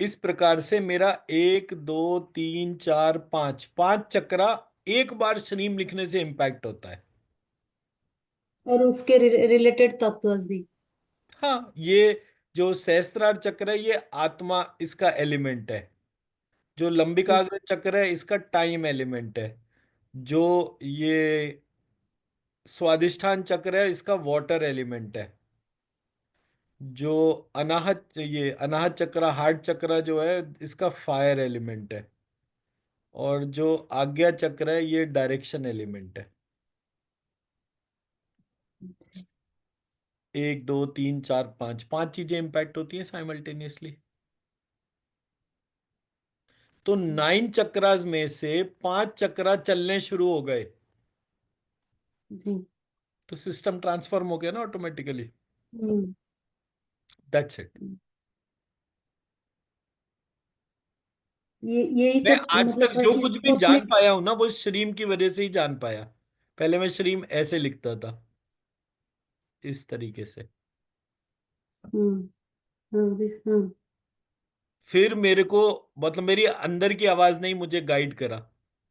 इस प्रकार से मेरा 1 2 3 4 5 पांच चक्रा एक बार स्ट्रीम लिखने से इंपैक्ट होता है। और उसके रिलेटेड तत्व भी। हाँ, ये जो सहस्त्रार चक्र है ये आत्मा इसका एलिमेंट है। जो हम्म। लंबिकाग्र चक्र है इसका टाइम एलिमेंट है। जो ये स्वादिष्ठान चक्र है इसका वाटर एलिमेंट है। जो अनाहत चक्र, हार्ट चक्र जो है इसका फायर एलिमेंट है। और जो आज्ञा चक्र है ये डायरेक्शन एलिमेंट है। 1 2 3 4 5 पांच चीजें इंपैक्ट होती हैं साइमल्टेनियसली। तो 9 चक्रास में से 5 चक्रा चलने शुरू हो गए, जी। तो सिस्टम ट्रांसफॉर्म हो गया ना ऑटोमेटिकली। हम्म। That's it. ये यही मैं सब आज मतलब तक था जो कि कुछ भी सोचने। जान पाया हूं ना वो श्रीम की वजह से ही जान पाया। पहले मैं श्रीम ऐसे लिखता था, इस तरीके से। हम्म। हाँ। फिर मेरे को, मतलब मेरी अंदर की आवाज ने ही मुझे गाइड करा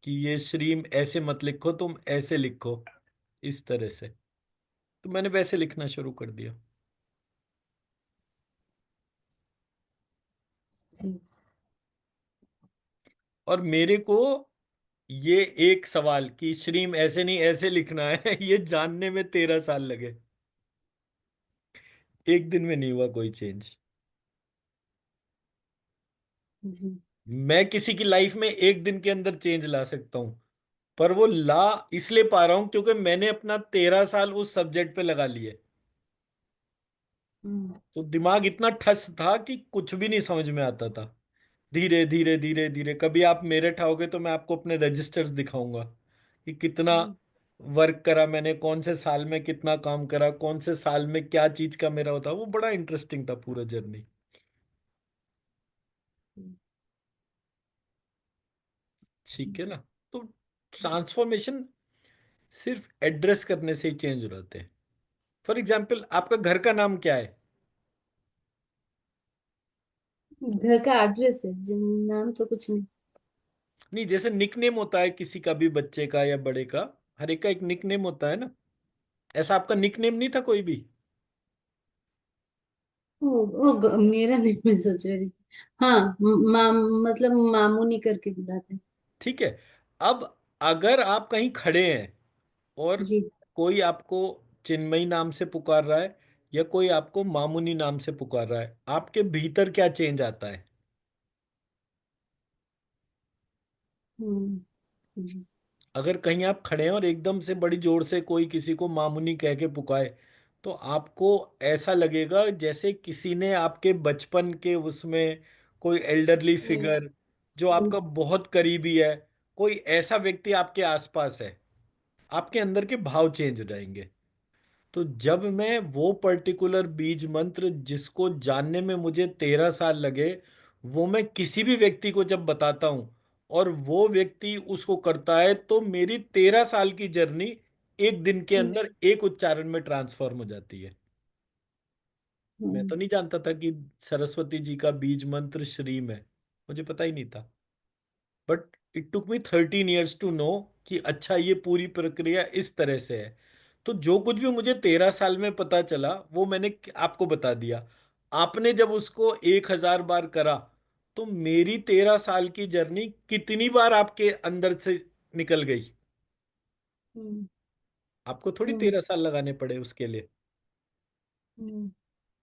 कि ये श्रीम ऐसे मत लिखो, तुम ऐसे लिखो, इस तरह से। तो मैंने वैसे लिखना शुरू कर दिया। जी। और मेरे को ये एक सवाल कि श्रीम ऐसे नहीं ऐसे लिखना है ये जानने में 13 साल लगे। एक दिन में नहीं हुआ कोई चेंज। जी। मैं किसी की लाइफ में एक दिन के अंदर चेंज ला सकता हूं, पर वो ला इसलिए पा रहा हूं क्योंकि मैंने अपना 13 साल उस सब्जेक्ट पे लगा लिए। हम्म। तो दिमाग इतना ठस था कि कुछ भी नहीं समझ में आता था। धीरे धीरे धीरे धीरे, कभी आप मेरठ आओगे तो मैं आपको अपने रजिस्टर्स दिखाऊंगा कि कितना जी। वर्क करा मैंने, कौन से साल में कितना काम करा, कौन से साल में क्या चीज का मेरा होता। वो बड़ा इंटरेस्टिंग था पूरा जर्नी। ठीक है ना। तो ट्रांसफॉर्मेशन सिर्फ एड्रेस करने से ही चेंज हो जाते हैं। फॉर एग्जाम्पल, आपका घर का नाम क्या है? घर का एड्रेस है नाम तो कुछ नहीं। नहीं, जैसे निकनेम होता है किसी का भी, बच्चे का या बड़े का, हर एक का एक निकनेम होता है ना। ऐसा आपका निकनेम नहीं था कोई भी? मेरा नहीं, मैं सोच रही थी। हाँ, मतलब मामूनी करके बुलाते हैं। ठीक है। अब अगर आप कहीं खड़े हैं और जी। कोई आपको चिन्मयी नाम से पुकार रहा है या कोई आपको मामुनी नाम से पुकार रहा है, आपके भीतर क्या चेंज आता है? हम्म। जी। अगर कहीं आप खड़े हैं और एकदम से बड़ी जोर से कोई किसी को मामुनी कह के पुकारे, तो आपको ऐसा लगेगा जैसे किसी ने आपके बचपन के उसमें कोई एल्डरली हम्म। फिगर जो आपका बहुत करीबी है, कोई ऐसा व्यक्ति आपके आसपास है, आपके अंदर के भाव चेंज हो जाएंगे। तो जब मैं वो पर्टिकुलर बीज मंत्र जिसको जानने में मुझे 13 साल लगे, वो मैं किसी भी व्यक्ति को जब बताता हूं और वो व्यक्ति उसको करता है, तो मेरी 13 साल की जर्नी एक दिन के हम्म। अंदर एक उच्चारण में ट्रांसफॉर्म हो जाती है। मैं तो नहीं जानता था कि सरस्वती जी का बीज मंत्र श्रीम है, मुझे पता ही नहीं था। But it took me 13 years to know कि अच्छा ये पूरी प्रक्रिया इस तरह से है। तो जो कुछ भी मुझे 13 साल में पता चला वो मैंने आपको बता दिया। आपने जब उसको 1,000 बार करा, तो मेरी 13 साल की जर्नी कितनी बार आपके अंदर से निकल गई। हम्म। आपको थोड़ी हम्म। 13 साल लगाने पड़े उसके लिए। हम्म।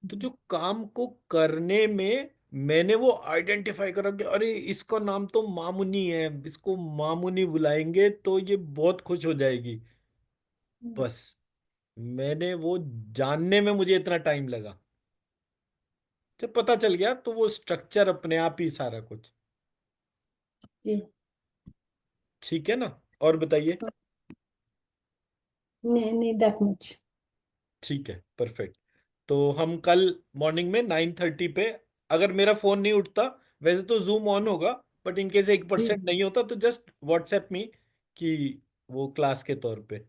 तो जो काम को करने में मैंने वो आइडेंटिफाई करा कि अरे इसका नाम तो मामुनी है, इसको मामुनी बुलाएंगे तो ये बहुत खुश हो जाएगी। हम्म। बस, मैंने वो जानने में मुझे इतना टाइम लगा। जब पता चल गया तो वो स्ट्रक्चर अपने आप ही सारा कुछ। जी। ठीक है ना। और बताइए। नहीं नहीं, दैट मच। ठीक है, परफेक्ट। तो हम कल मॉर्निंग में 9:30 पे अगर मेरा फोन नहीं उठता, वैसे तो जूम ऑन होगा, बट इन केस एक जी। परसेंट नहीं होता तो जस्ट व्हाट्सएप मी कि वो क्लास के तौर पे,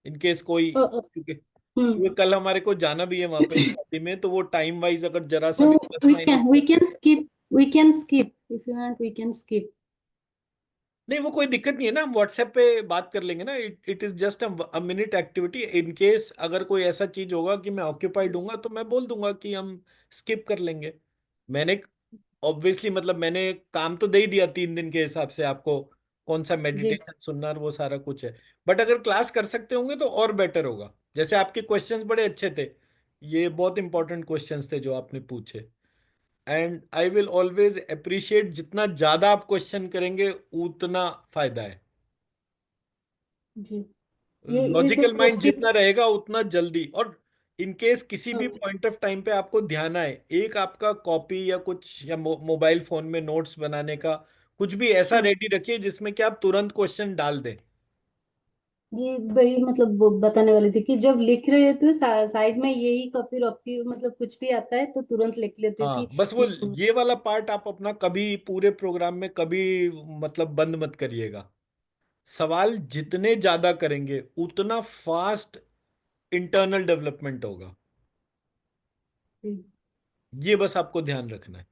इन केस कोई, ओ, ओ, क्योंकि हम्म। क्योंकि कल हमारे को जाना भी है वहां पे शादी में, तो वो टाइम वाइज अगर जरा सा No, भी प्लस माइनस we हुआ। can skip. We can skip. If you want, we can skip. नहीं वो कोई दिक्कत नहीं है ना, हम व्हाट्सएप पे बात कर लेंगे ना, it is just a minute activity. In case अगर कोई ऐसा चीज होगा कि मैं ऑक्यूपाइड हूँ तो मैं बोल दूंगा कि हम स्किप कर लेंगे। मैंने ऑब्वियसली मतलब मैंने काम तो दे ही दिया 3 दिन के हिसाब से आपको, कौन सा जी। मेडिटेशन सुनना और वो सारा कुछ है। बट अगर क्लास कर सकते होंगे तो और बेटर होगा। जैसे आपके क्वेश्चंस बड़े अच्छे थे, ये बहुत इंपॉर्टेंट क्वेश्चंस थे जो आपने पूछे। And I will always appreciate, जितना ज्यादा आप क्वेश्चन करेंगे उतना फायदा है। जी। ये जो लॉजिकल माइंड क्वेश्चन। जितना रहेगा उतना जल्दी। और इन केस किसी भी हाँ। पॉइंट ऑफ टाइम पे आपको ध्यान आए, एक आपका कॉपी या कुछ या मोबाइल फोन में नोट्स बनाने का कुछ भी ऐसा हाँ, रेडी रखिए जिसमें कि आप तुरंत क्वेश्चन डाल दें। ये वही मतलब वो बताने वाली थी कि जब लिख रहे थे साइड में यही कॉपी रखती, मतलब कुछ भी आता है तो तुरंत लिख लेती थी हाँ बस वो कि ये वाला पार्ट आप अपना कभी पूरे प्रोग्राम में कभी मतलब बंद मत करिएगा। सवाल जितने ज्यादा करेंगे उतना फास्ट इंटरनल डेवलपमेंट होगा। हम्म। ये बस आपको ध्यान रखना है।